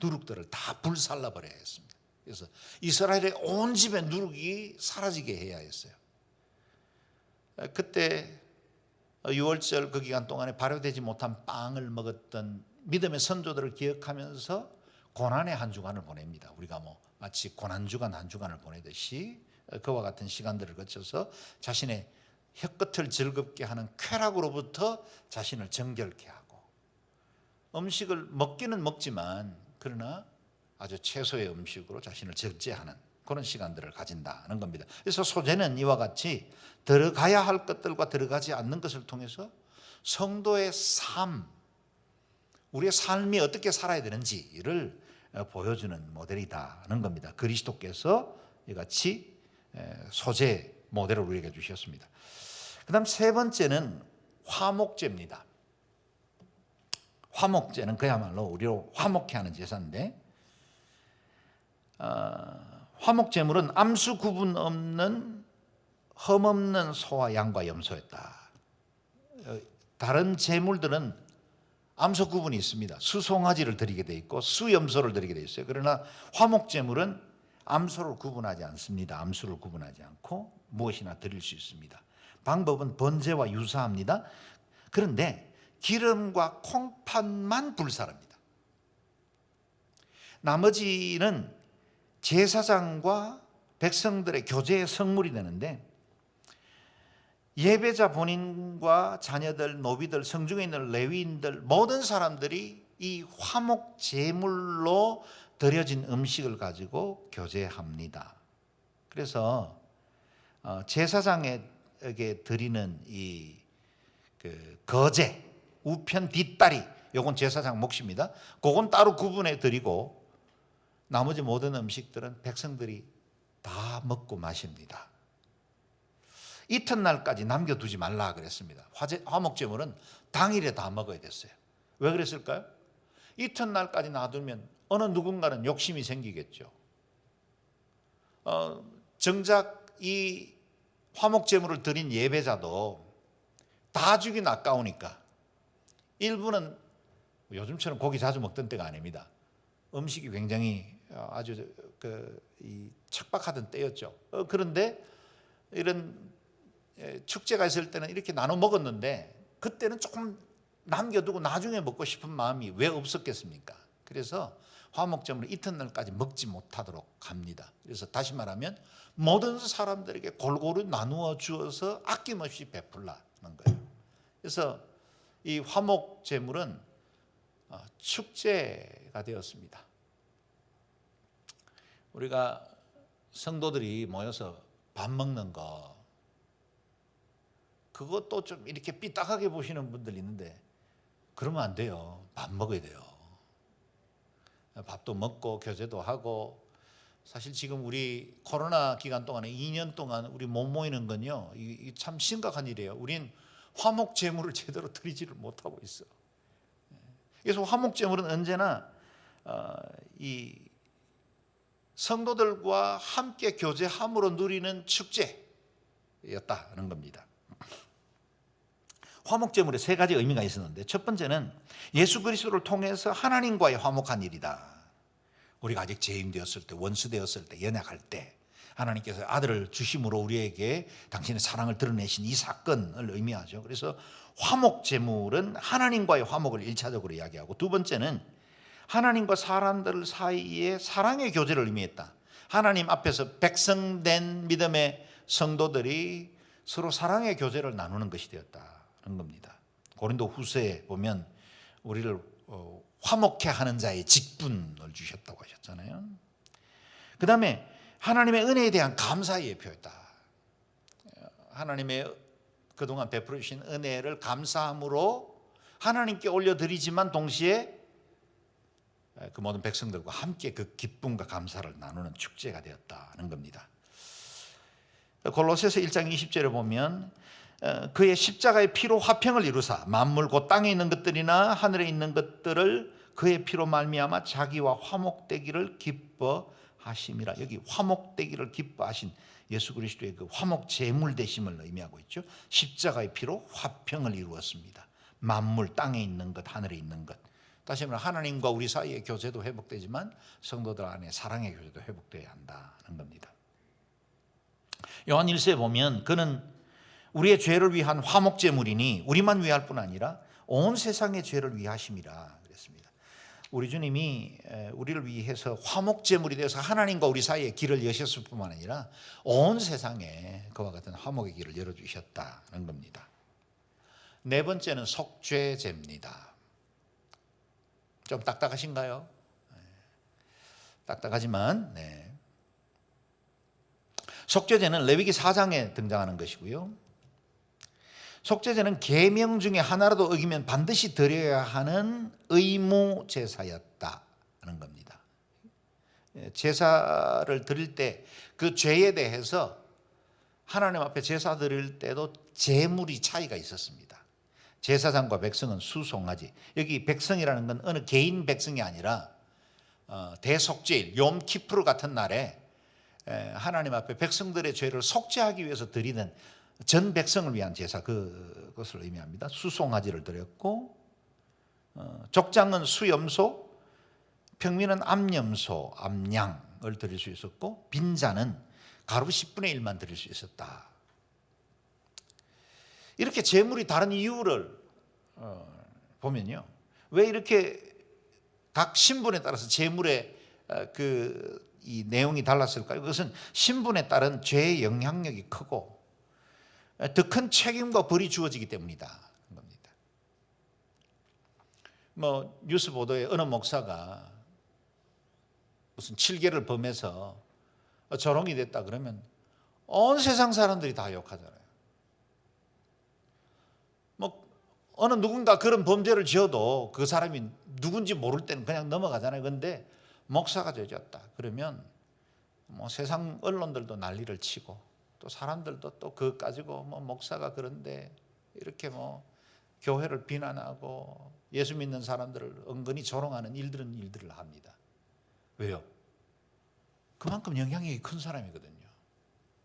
[SPEAKER 1] 누룩들을 다 불살라 버려야 했습니다. 그래서 이스라엘의 온 집에 누룩이 사라지게 해야 했어요. 그때 유월절 그 기간 동안에 발효되지 못한 빵을 먹었던 믿음의 선조들을 기억하면서 고난의 한 주간을 보냅니다. 우리가 마치 고난주간 한 주간을 보내듯이 그와 같은 시간들을 거쳐서 자신의 혀끝을 즐겁게 하는 쾌락으로부터 자신을 정결케 하고, 음식을 먹기는 먹지만 그러나 아주 최소의 음식으로 자신을 절제하는 그런 시간들을 가진다는 겁니다. 그래서 소재는 이와 같이 들어가야 할 것들과 들어가지 않는 것을 통해서 성도의 삶, 우리의 삶이 어떻게 살아야 되는지를 보여주는 모델이다는 겁니다. 그리스도께서 이같이 소재 모델을 우리에게 주셨습니다. 그 다음 세 번째는 화목제입니다. 화목제는 그야말로 우리로 화목케 하는 제사인데, 화목제물은 암수 구분 없는 흠없는 소와 양과 염소였다. 다른 제물들은 암소 구분이 있습니다. 수송아지를 드리게 돼 있고 수염소를 드리게 돼 있어요. 그러나 화목제물은 암소를 구분하지 않습니다. 암수를 구분하지 않고 무엇이나 드릴 수 있습니다. 방법은 번제와 유사합니다. 그런데 기름과 콩팥만 불사릅니다. 나머지는 제사장과 백성들의 교제의 성물이 되는데, 예배자 본인과 자녀들, 노비들, 성중에 있는 레위인들 모든 사람들이 이 화목 제물로 드려진 음식을 가지고 교제합니다. 그래서 제사장에게 드리는 이 거제, 우편 뒷다리, 요건 제사장 몫입니다. 그건 따로 구분해 드리고 나머지 모든 음식들은 백성들이 다 먹고 마십니다. 이튿날까지 남겨두지 말라 그랬습니다. 화목제물은 당일에 다 먹어야 됐어요. 왜 그랬을까요? 이튿날까지 놔두면 어느 누군가는 욕심이 생기겠죠. 정작 이 화목제물을 드린 예배자도 다 주긴 아까우니까 일부는 요즘처럼 고기 자주 먹던 때가 아닙니다. 음식이 굉장히 아주 척박하던 때였죠. 그런데 이런 축제가 있을 때는 이렇게 나눠 먹었는데 그때는 조금 남겨두고 나중에 먹고 싶은 마음이 왜 없었겠습니까? 그래서 화목제물을 이튿날까지 먹지 못하도록 합니다. 그래서 다시 말하면 모든 사람들에게 골고루 나누어 주어서 아낌없이 베풀라는 거예요. 그래서 이 화목제물은 축제가 되었습니다. 우리가 성도들이 모여서 밥 먹는 거 그것도 좀 이렇게 삐딱하게 보시는 분들 있는데 그러면 안 돼요. 밥 먹어야 돼요. 밥도 먹고 교제도 하고 사실 지금 우리 코로나 기간 동안에 2년 동안 우리 못 모이는 건요. 이 참 심각한 일이에요. 우린 화목 제물을 제대로 드리지를 못하고 있어. 그래서 화목 제물은 언제나 이 성도들과 함께 교제함으로 누리는 축제였다는 겁니다. 화목제물에 세 가지 의미가 있었는데 첫 번째는 예수 그리스도를 통해서 하나님과의 화목한 일이다. 우리가 아직 죄인되었을 때, 원수되었을 때, 연약할 때 하나님께서 아들을 주심으로 우리에게 당신의 사랑을 드러내신 이 사건을 의미하죠. 그래서 화목제물은 하나님과의 화목을 1차적으로 이야기하고 두 번째는 하나님과 사람들 사이에 사랑의 교제를 의미했다. 하나님 앞에서 백성된 믿음의 성도들이 서로 사랑의 교제를 나누는 것이 되었다는 겁니다. 고린도 후서에 보면 우리를 화목해 하는 자의 직분을 주셨다고 하셨잖아요. 그 다음에 하나님의 은혜에 대한 감사의 예표였다. 하나님의 그동안 베풀어 주신 은혜를 감사함으로 하나님께 올려드리지만 동시에 그 모든 백성들과 함께 그 기쁨과 감사를 나누는 축제가 되었다는 겁니다. 골로새서 1장 20절에 보면 그의 십자가의 피로 화평을 이루사 만물 곧 땅에 있는 것들이나 하늘에 있는 것들을 그의 피로 말미암아 자기와 화목되기를 기뻐하심이라. 여기 화목되기를 기뻐하신 예수 그리스도의 그 화목 제물 되심을 의미하고 있죠. 십자가의 피로 화평을 이루었습니다. 만물 땅에 있는 것 하늘에 있는 것. 다시 말하면 하나님과 우리 사이의 교제도 회복되지만 성도들 안에 사랑의 교제도 회복되어야 한다는 겁니다. 요한 1서에 보면 그는 우리의 죄를 위한 화목제물이니 우리만 위할 뿐 아니라 온 세상의 죄를 위하심이라 그랬습니다. 우리 주님이 우리를 위해서 화목제물이 되어서 하나님과 우리 사이에 길을 여셨을 뿐만 아니라 온 세상에 그와 같은 화목의 길을 열어주셨다는 겁니다. 네 번째는 속죄제입니다. 좀 딱딱하신가요? 딱딱하지만 속죄제는 레위기 4장에 등장하는 것이고요. 속죄제는 계명 중에 하나라도 어기면 반드시 드려야 하는 의무 제사였다는 겁니다. 제사를 드릴 때 그 죄에 대해서 하나님 앞에 제사 드릴 때도 제물이 차이가 있었습니다. 제사장과 백성은 수송아지. 여기 백성이라는 건 어느 개인 백성이 아니라 대속죄일, 욤키푸르 같은 날에 하나님 앞에 백성들의 죄를 속죄하기 위해서 드리는 전 백성을 위한 제사, 그것을 의미합니다. 수송아지를 드렸고 족장은 수염소, 평민은 암염소, 암양을 드릴 수 있었고 빈자는 가루 10분의 1만 드릴 수 있었다. 이렇게 제물이 다른 이유를 보면요, 왜 이렇게 각 신분에 따라서 제물의 이 내용이 달랐을까요? 그것은 신분에 따른 죄의 영향력이 크고 더 큰 책임과 벌이 주어지기 때문이다. 겁니다. 뉴스 보도에 어느 목사가 무슨 7개를 범해서 조롱이 됐다 그러면 온 세상 사람들이 다 욕하잖아요. 어느 누군가 그런 범죄를 지어도 그 사람이 누군지 모를 때는 그냥 넘어가잖아요. 그런데 목사가 죄졌다 그러면 세상 언론들도 난리를 치고 또 사람들도 또 그거 가지고 목사가 그런데 이렇게 교회를 비난하고 예수 믿는 사람들을 은근히 조롱하는 일들을 합니다. 왜요? 그만큼 영향력이 큰 사람이거든요.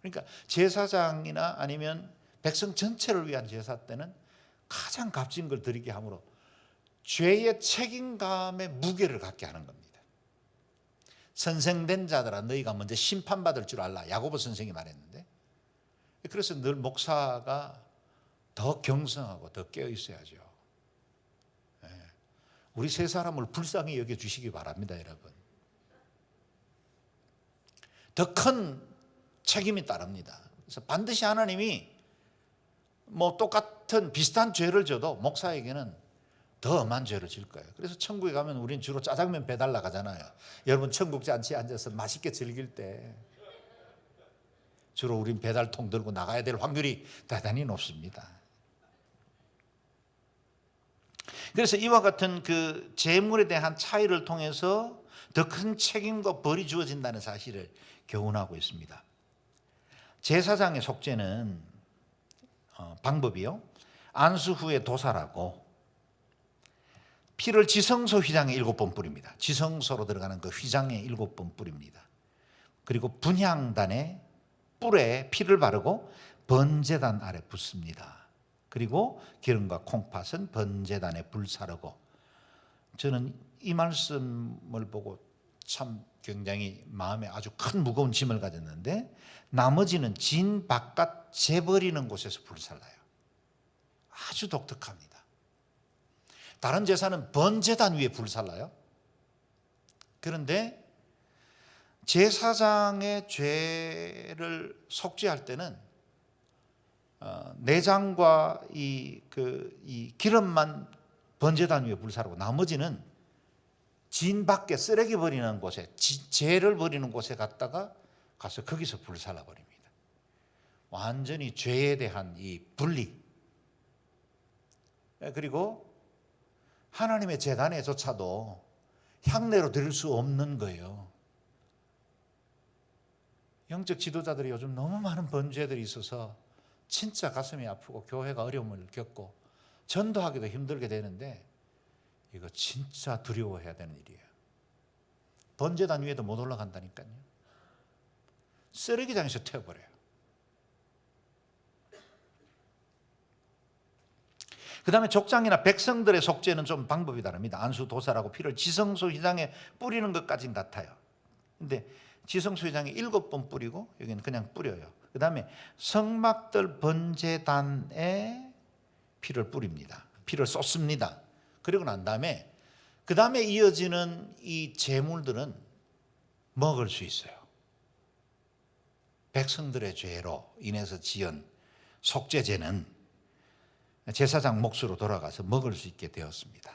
[SPEAKER 1] 그러니까 제사장이나 아니면 백성 전체를 위한 제사 때는 가장 값진 걸 드리게 함으로 죄의 책임감의 무게를 갖게 하는 겁니다. 선생된 자들아 너희가 먼저 심판받을 줄 알라. 야고보 선생이 말했는데, 그래서 늘 목사가 더 경성하고 더 깨어 있어야죠. 우리 세 사람을 불쌍히 여겨주시기 바랍니다, 여러분. 더 큰 책임이 따릅니다. 그래서 반드시 하나님이 똑같은 비슷한 죄를 져도 목사에게는 더 엄한 죄를 질 거예요. 그래서 천국에 가면 우리는 주로 짜장면 배달 나가잖아요. 여러분 천국 잔치에 앉아서 맛있게 즐길 때 주로 우린 배달통 들고 나가야 될 확률이 대단히 높습니다. 그래서 이와 같은 그 재물에 대한 차이를 통해서 더 큰 책임과 벌이 주어진다는 사실을 교훈하고 있습니다. 제사장의 속죄는 방법이요, 안수 후에 도살하고 피를 지성소 휘장에 7번 뿌립니다. 지성소로 들어가는 그 휘장에 7번 뿌립니다. 그리고 분향단의 뿔에 피를 바르고 번제단 아래 붓습니다. 그리고 기름과 콩팥은 번제단에 불사르고. 저는 이 말씀을 보고 참 굉장히 마음에 아주 큰 무거운 짐을 가졌는데, 나머지는 진 바깥 재버리는 곳에서 불살라요. 아주 독특합니다. 다른 제사는 번제단 위에 불살라요. 그런데 제사장의 죄를 속죄할 때는 내장과 이 기름만 번제단 위에 불사르고 나머지는 진 밖에 쓰레기 버리는 곳에, 죄를 버리는 곳에 가서 거기서 불살라 버립니다. 완전히 죄에 대한 이 분리. 그리고 하나님의 제단에조차도 향내로 드릴 수 없는 거예요. 영적 지도자들이 요즘 너무 많은 범죄들이 있어서 진짜 가슴이 아프고 교회가 어려움을 겪고 전도하기도 힘들게 되는데, 이거 진짜 두려워해야 되는 일이에요. 번제단 위에도 못 올라간다니까요. 쓰레기장에서 태워버려요. 그 다음에 족장이나 백성들의 속죄는 좀 방법이 다릅니다. 안수, 도살하고 피를 지성소 휘장에 뿌리는 것까지는 같아요. 근데 지성소 휘장에 7번 뿌리고 여기는 그냥 뿌려요. 그 다음에 성막들 번제단에 피를 뿌립니다. 피를 쏟습니다. 그리고 난 다음에 그 다음에 이어지는 이 제물들은 먹을 수 있어요. 백성들의 죄로 인해서 지은 속죄제는 제사장 몫으로 돌아가서 먹을 수 있게 되었습니다.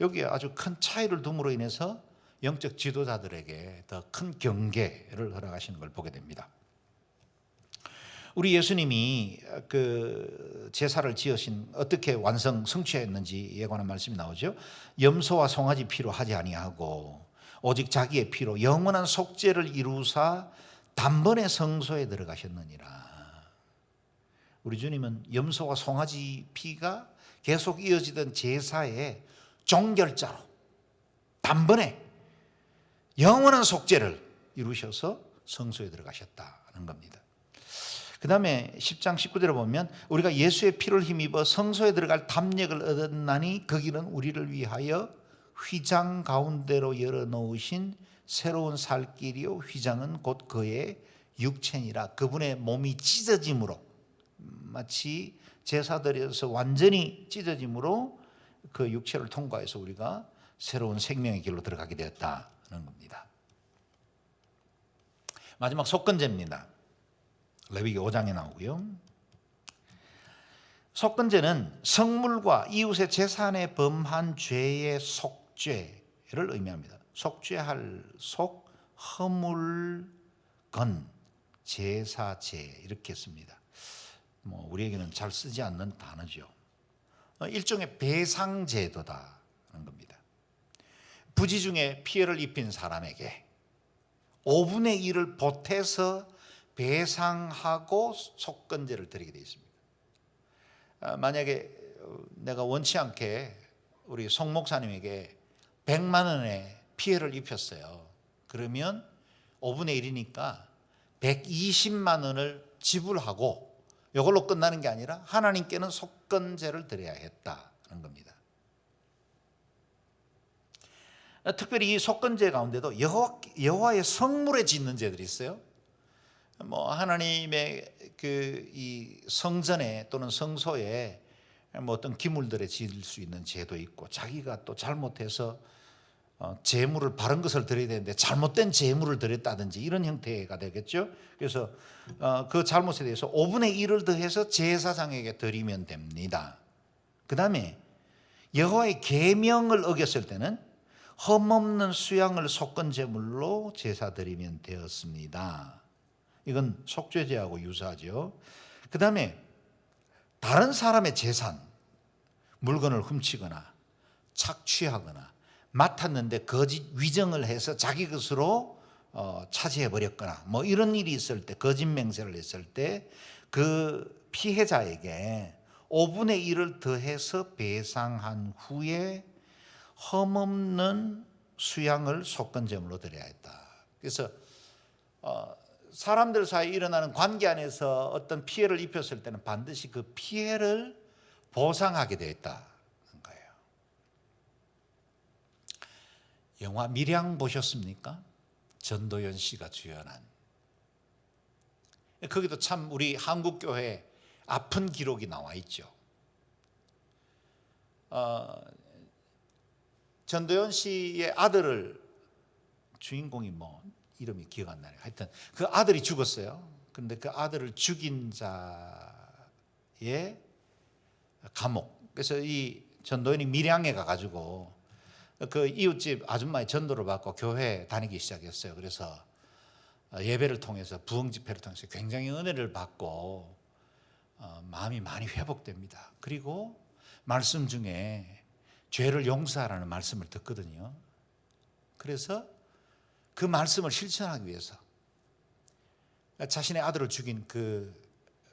[SPEAKER 1] 여기에 아주 큰 차이를 둠으로 인해서 영적 지도자들에게 더 큰 경계를 허락하시는 걸 보게 됩니다. 우리 예수님이 그 제사를 지으신 어떻게 성취했는지에 관한 말씀이 나오죠. 염소와 송아지 피로 하지 아니하고 오직 자기의 피로 영원한 속죄를 이루사 단번에 성소에 들어가셨느니라. 우리 주님은 염소와 송아지 피가 계속 이어지던 제사의 종결자로 단번에 영원한 속죄를 이루셔서 성소에 들어가셨다는 겁니다. 그 다음에 10장 19절에 보면 우리가 예수의 피를 힘입어 성소에 들어갈 담력을 얻었나니 그 길은 우리를 위하여 휘장 가운데로 열어놓으신 새로운 살 길이요 휘장은 곧 그의 육체니라. 그분의 몸이 찢어짐으로, 마치 제사드려서 완전히 찢어짐으로 그 육체를 통과해서 우리가 새로운 생명의 길로 들어가게 되었다는 겁니다. 마지막 속건제입니다. 레위기 5장에 나오고요. 속건제는 성물과 이웃의 재산에 범한 죄의 속죄를 의미합니다. 속죄할 속, 허물, 건, 제사제 이렇게 씁니다. 우리에게는 잘 쓰지 않는 단어죠. 일종의 배상제도다는 겁니다. 부지 중에 피해를 입힌 사람에게 5분의 1을 보태서 배상하고 속건제를 드리게 되어 있습니다. 만약에 내가 원치 않게 우리 송 목사님에게 100만 원의 피해를 입혔어요. 그러면 5분의 1이니까 120만 원을 지불하고 이걸로 끝나는 게 아니라 하나님께는 속건제를 드려야 했다는 겁니다. 특별히 이 속건제 가운데도 여호와의 성물에 짓는 제들이 있어요. 하나님의 이 성전에 또는 성소에 어떤 기물들에 지을 수 있는 제도 있고, 자기가 또 잘못해서 제물을 바른 것을 드려야 되는데 잘못된 제물을 드렸다든지 이런 형태가 되겠죠. 그래서 그 잘못에 대해서 5분의 1을 더해서 제사장에게 드리면 됩니다. 그 다음에 여호와의 계명을 어겼을 때는 흠없는 수양을 속건제물로 제사 드리면 되었습니다. 이건 속죄제하고 유사하죠. 그 다음에 다른 사람의 재산, 물건을 훔치거나 착취하거나 맡았는데 거짓 위정을 해서 자기 것으로 차지해버렸거나 이런 일이 있을 때, 거짓 맹세를 했을 때 그 피해자에게 5분의 1을 더해서 배상한 후에 흠없는 수양을 속건제물로 드려야 했다. 그래서 사람들 사이에 일어나는 관계 안에서 어떤 피해를 입혔을 때는 반드시 그 피해를 보상하게 되어 있다는 거예요. 영화 밀양 보셨습니까? 전도연 씨가 주연한. 거기도 참 우리 한국교회 아픈 기록이 나와 있죠. 전도연 씨의 아들을, 주인공이 이름이 기억 안 나요. 하여튼 그 아들이 죽었어요. 그런데 그 아들을 죽인 자의 감옥. 그래서 이 전도연이 밀양에 가가지고 그 이웃집 아줌마의 전도를 받고 교회 다니기 시작했어요. 그래서 예배를 통해서, 부흥 집회를 통해서 굉장히 은혜를 받고 마음이 많이 회복됩니다. 그리고 말씀 중에 죄를 용서하라는 말씀을 듣거든요. 그래서 그 말씀을 실천하기 위해서 자신의 아들을 죽인 그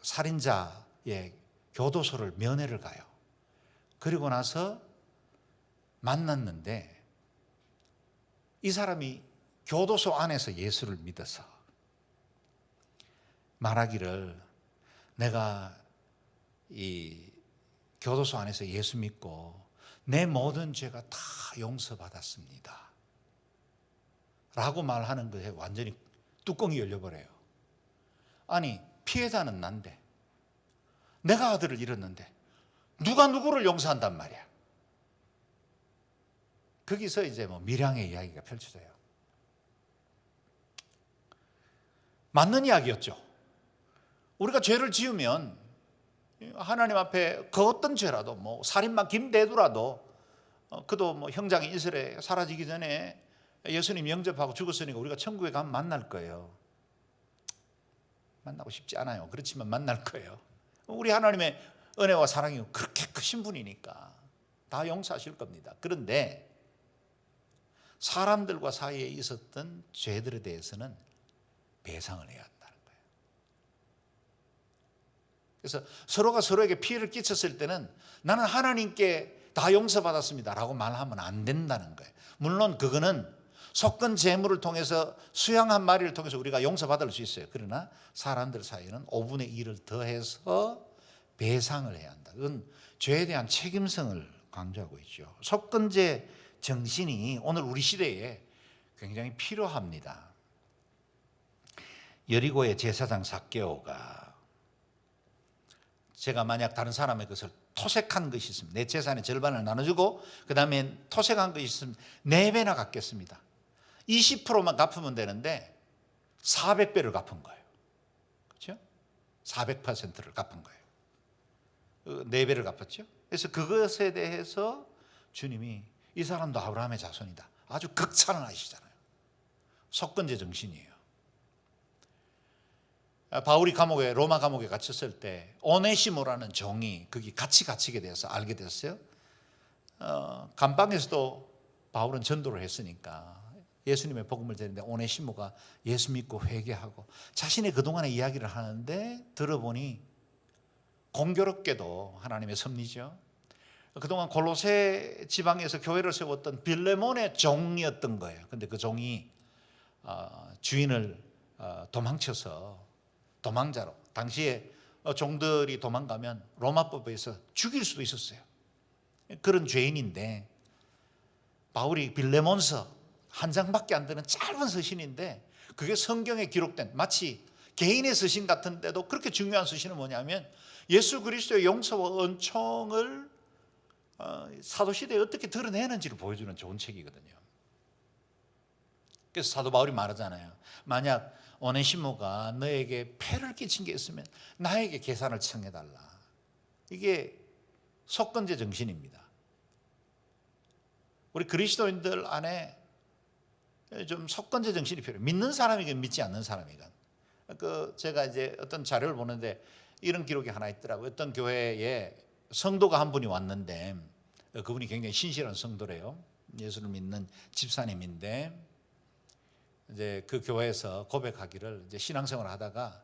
[SPEAKER 1] 살인자의 교도소를 면회를 가요. 그리고 나서 만났는데 이 사람이 교도소 안에서 예수를 믿어서 말하기를, 내가 이 교도소 안에서 예수 믿고 내 모든 죄가 다 용서받았습니다 라고 말하는 것에 완전히 뚜껑이 열려버려요. 아니, 피해자는 난데, 내가 아들을 잃었는데 누가 누구를 용서한단 말이야. 거기서 이제 밀양의 이야기가 펼쳐져요. 맞는 이야기였죠. 우리가 죄를 지으면 하나님 앞에 그 어떤 죄라도, 살인마 김대두라도 그도 형장이 이스라엘에 사라지기 전에 예수님 영접하고 죽었으니까 우리가 천국에 가면 만날 거예요. 만나고 싶지 않아요. 그렇지만 만날 거예요. 우리 하나님의 은혜와 사랑이 그렇게 크신 분이니까 다 용서하실 겁니다. 그런데 사람들과 사이에 있었던 죄들에 대해서는 배상을 해야 한다는 거예요. 그래서 서로가 서로에게 피해를 끼쳤을 때는 나는 하나님께 다 용서받았습니다 라고 말하면 안 된다는 거예요. 물론 그거는 속건 제물을 통해서, 수양 한 마리를 통해서 우리가 용서받을 수 있어요. 그러나 사람들 사이에는 5분의 1을 더해서 배상을 해야 한다. 그건 죄에 대한 책임성을 강조하고 있죠. 속건제 정신이 오늘 우리 시대에 굉장히 필요합니다. 여리고의 제사장 삭개오가, 제가 만약 다른 사람의 것을 토색한 것이 있으면 내 재산의 절반을 나눠주고 그 다음에 토색한 것이 있으면 4배나 갚겠습니다. 20%만 갚으면 되는데 400배를 갚은 거예요. 그렇죠? 400%를 갚은 거예요. 네 배를 갚았죠. 그래서 그것에 대해서 주님이 이 사람도 아브라함의 자손이다. 아주 극찬하시잖아요. 속건제 정신이에요. 바울이 로마 감옥에 갇혔을 때 오네시모라는 종이 거기 같이 갇히게 돼서 알게 됐어요. 감방에서도 바울은 전도를 했으니까 예수님의 복음을 전했는데 오네시모가 예수 믿고 회개하고 자신의 그동안의 이야기를 하는데 들어보니 공교롭게도 하나님의 섭리죠. 그동안 골로새 지방에서 교회를 세웠던 빌레몬의 종이었던 거예요. 근데 그 종이 주인을 도망쳐서 도망자로, 당시에 종들이 도망가면 로마법에서 죽일 수도 있었어요. 그런 죄인인데 바울이 빌레몬서 한 장밖에 안 되는 짧은 서신인데 그게 성경에 기록된, 마치 개인의 서신 같은데도 그렇게 중요한 서신은 뭐냐면 예수 그리스도의 용서와 은총을 사도시대에 어떻게 드러내는지를 보여주는 좋은 책이거든요. 그래서 사도 바울이 말하잖아요. 만약 오네시모가 너에게 폐를 끼친 게 있으면 나에게 계산을 청해달라. 이게 속건제 정신입니다. 우리 그리스도인들 안에 좀 속건제 정신이 필요해요. 믿는 사람이건 믿지 않는 사람이건. 제가 이제 어떤 자료를 보는데 이런 기록이 하나 있더라고요. 어떤 교회에 성도가 한 분이 왔는데 그분이 굉장히 신실한 성도래요. 예수를 믿는 집사님인데 이제 그 교회에서 고백하기를, 이제 신앙생활을 하다가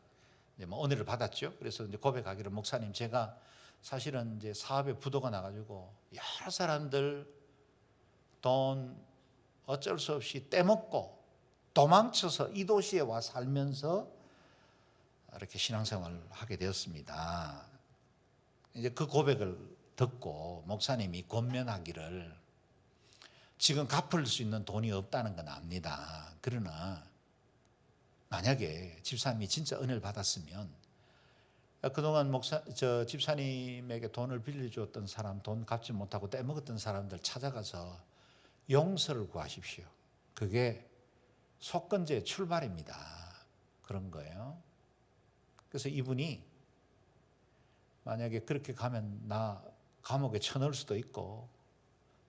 [SPEAKER 1] 이제 뭐 은혜를 받았죠. 그래서 이제 고백하기를, 목사님, 제가 사실은 이제 사업에 부도가 나가지고 여러 사람들 돈 어쩔 수 없이 떼먹고 도망쳐서 이 도시에 와 살면서 이렇게 신앙생활을 하게 되었습니다. 이제 그 고백을 듣고 목사님이 권면하기를, 지금 갚을 수 있는 돈이 없다는 건 압니다. 그러나 만약에 집사님이 진짜 은혜를 받았으면 그동안 집사님에게 돈을 빌려주었던 사람, 돈 갚지 못하고 떼먹었던 사람들 찾아가서 용서를 구하십시오. 그게 속건제의 출발입니다. 그런 거예요. 그래서 이분이 만약에 그렇게 가면 나 감옥에 쳐넣을 수도 있고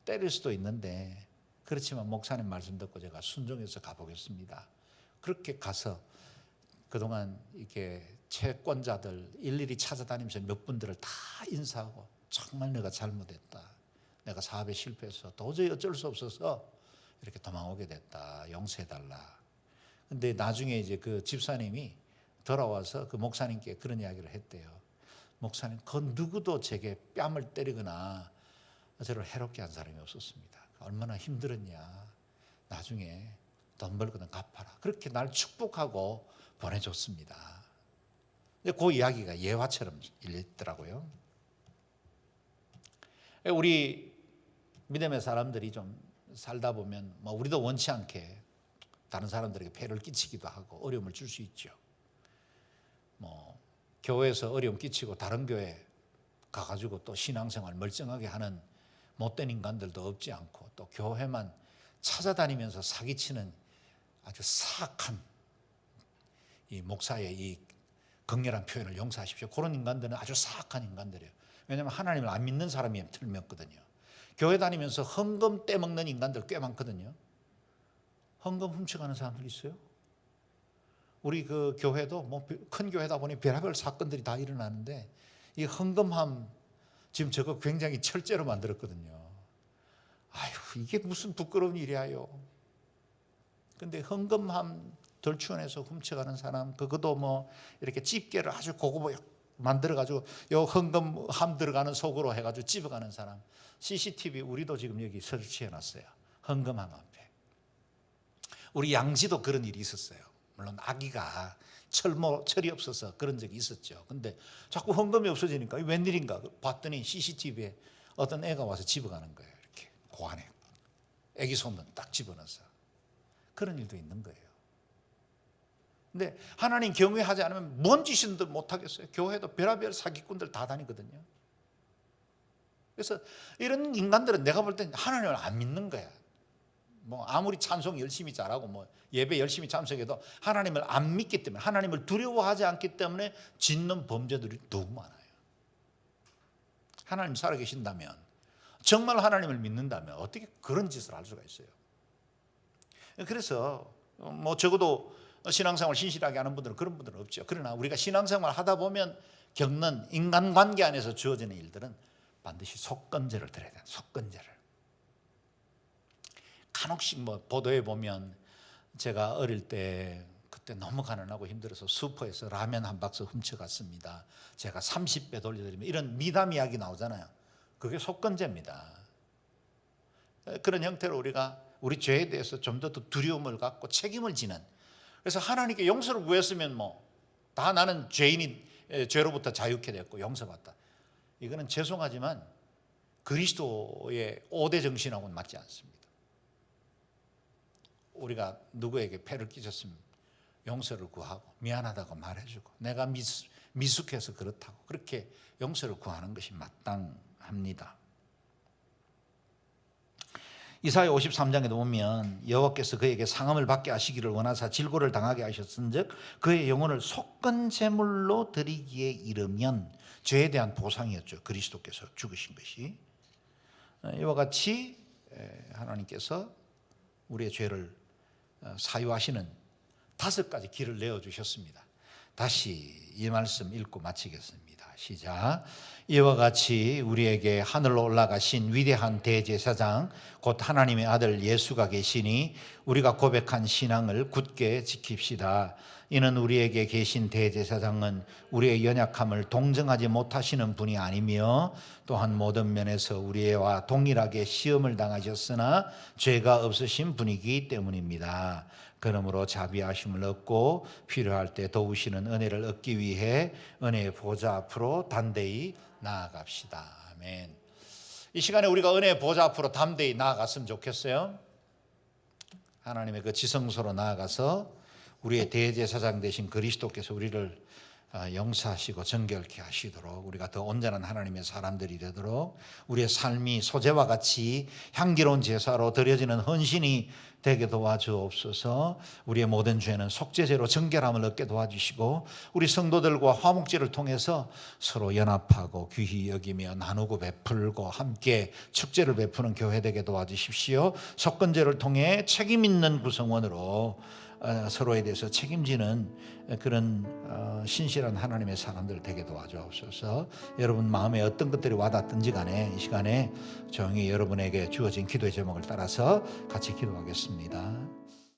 [SPEAKER 1] 때릴 수도 있는데, 그렇지만 목사님 말씀 듣고 제가 순종해서 가보겠습니다. 그렇게 가서 그동안 이렇게 채권자들 일일이 찾아다니면서 몇 분들을 다 인사하고, 정말 내가 잘못했다, 내가 사업에 실패해서 도저히 어쩔 수 없어서 이렇게 도망오게 됐다, 용서해달라. 근데 나중에 이제 그 집사님이 돌아와서 그 목사님께 그런 이야기를 했대요. 목사님, 그 누구도 제게 뺨을 때리거나 저를 해롭게 한 사람이 없었습니다. 얼마나 힘들었냐. 나중에 돈 벌거든 갚아라. 그렇게 날 축복하고 보내줬습니다. 그 이야기가 예화처럼 일리더라고요. 우리 믿음의 사람들이 좀 살다 보면 뭐 우리도 원치 않게 다른 사람들에게 폐를 끼치기도 하고 어려움을 줄 수 있죠. 뭐 교회에서 어려움 끼치고 다른 교회 가가지고 또 신앙생활 멀쩡하게 하는 못된 인간들도 없지 않고, 또 교회만 찾아다니면서 사기치는 아주 사악한 이 목사의 이 극렬한 표현을 용서하십시오. 그런 인간들은 아주 사악한 인간들이에요. 왜냐하면 하나님을 안 믿는 사람이 틀렸거든요. 교회 다니면서 헌금 떼먹는 인간들 꽤 많거든요. 헌금 훔쳐가는 사람들 있어요. 우리 그 교회도 뭐 큰 교회다 보니 별의별 사건들이 다 일어나는데, 이 헌금함 지금 저거 굉장히 철제로 만들었거든요. 아유, 이게 무슨 부끄러운 일이야요. 근데 헌금함 덜추원에서 훔쳐가는 사람, 그것도 뭐 이렇게 집게를 아주 고급하게 만들어가지고 요 헌금함 들어가는 속으로 해가지고 집어가는 사람, CCTV 우리도 지금 여기 설치해놨어요. 헌금함 앞에. 우리 양지도 그런 일이 있었어요. 물론 아기가 철이 없어서 그런 적이 있었죠. 근데 자꾸 헌금이 없어지니까 웬일인가 봤더니 CCTV에 어떤 애가 와서 집어가는 거예요. 이렇게 고안에 애기 손은 딱 집어넣어서. 그런 일도 있는 거예요. 근데 하나님 경외하지 않으면 뭔 짓인들 못하겠어요. 교회도 별의별 사기꾼들 다 다니거든요. 그래서 이런 인간들은 내가 볼 땐 하나님을 안 믿는 거야. 뭐 아무리 찬송 열심히 잘하고 뭐 예배 열심히 참석해도 하나님을 안 믿기 때문에, 하나님을 두려워하지 않기 때문에 짓는 범죄들이 너무 많아요. 하나님 살아계신다면, 정말 하나님을 믿는다면 어떻게 그런 짓을 할 수가 있어요? 그래서 뭐 적어도 신앙생활 신실하게 하는 분들은 그런 분들은 없죠. 그러나 우리가 신앙생활 하다 보면 겪는 인간관계 안에서 주어지는 일들은 반드시 속건제를 드려야 돼요. 속건제를. 간혹씩 뭐 보도에 보면, 제가 어릴 때 그때 너무 가난하고 힘들어서 슈퍼에서 라면 한 박스 훔쳐갔습니다, 제가 30배 돌려드리면, 이런 미담 이야기 나오잖아요. 그게 속건제입니다. 그런 형태로 우리가 우리 죄에 대해서 좀 더 두려움을 갖고 책임을 지는, 그래서 하나님께 용서를 구했으면 뭐 다 나는 죄인이 죄로부터 자유케 됐고 용서받다, 이거는 죄송하지만 그리스도의 5대 정신하고는 맞지 않습니다. 우리가 누구에게 폐를 끼쳤으면 용서를 구하고 미안하다고 말해주고, 내가 미숙해서 그렇다고 그렇게 용서를 구하는 것이 마땅합니다. 이사야 53장에도 보면 여호와께서 그에게 상함을 받게 하시기를 원하사 질고를 당하게 하셨은즉 그의 영혼을 속건 제물로 드리기에 이르면, 죄에 대한 보상이었죠. 그리스도께서 죽으신 것이. 이와 같이 하나님께서 우리의 죄를 사유하시는 5가지 길을 내어주셨습니다. 다시 이 말씀 읽고 마치겠습니다. 시작. 이와 같이 우리에게 하늘로 올라가신 위대한 대제사장 곧 하나님의 아들 예수가 계시니 우리가 고백한 신앙을 굳게 지킵시다. 이는 우리에게 계신 대제사장은 우리의 연약함을 동정하지 못하시는 분이 아니며 또한 모든 면에서 우리와 동일하게 시험을 당하셨으나 죄가 없으신 분이기 때문입니다. 그러므로 자비하심을 얻고 필요할 때 도우시는 은혜를 얻기 위해 은혜의 보좌 앞으로 담대히 나아갑시다. 아멘. 이 시간에 우리가 은혜의 보좌 앞으로 담대히 나아갔으면 좋겠어요. 하나님의 그 지성소로 나아가서 우리의 대제사장 되신 그리스도께서 우리를 용서하시고 정결케 하시도록, 우리가 더 온전한 하나님의 사람들이 되도록, 우리의 삶이 소재와 같이 향기로운 제사로 드려지는 헌신이 되게 도와주옵소서. 우리의 모든 죄는 속죄제로 정결함을 얻게 도와주시고, 우리 성도들과 화목제를 통해서 서로 연합하고 귀히 여기며 나누고 베풀고 함께 축제를 베푸는 교회 되게 도와주십시오. 속건제를 통해 책임 있는 구성원으로 서로에 대해서 책임지는 그런 신실한 하나님의 사람들 되게 도와주옵소서. 여러분 마음에 어떤 것들이 와닿든지 간에 이 시간에 조용히 여러분에게 주어진 기도의 제목을 따라서 같이 기도하겠습니다.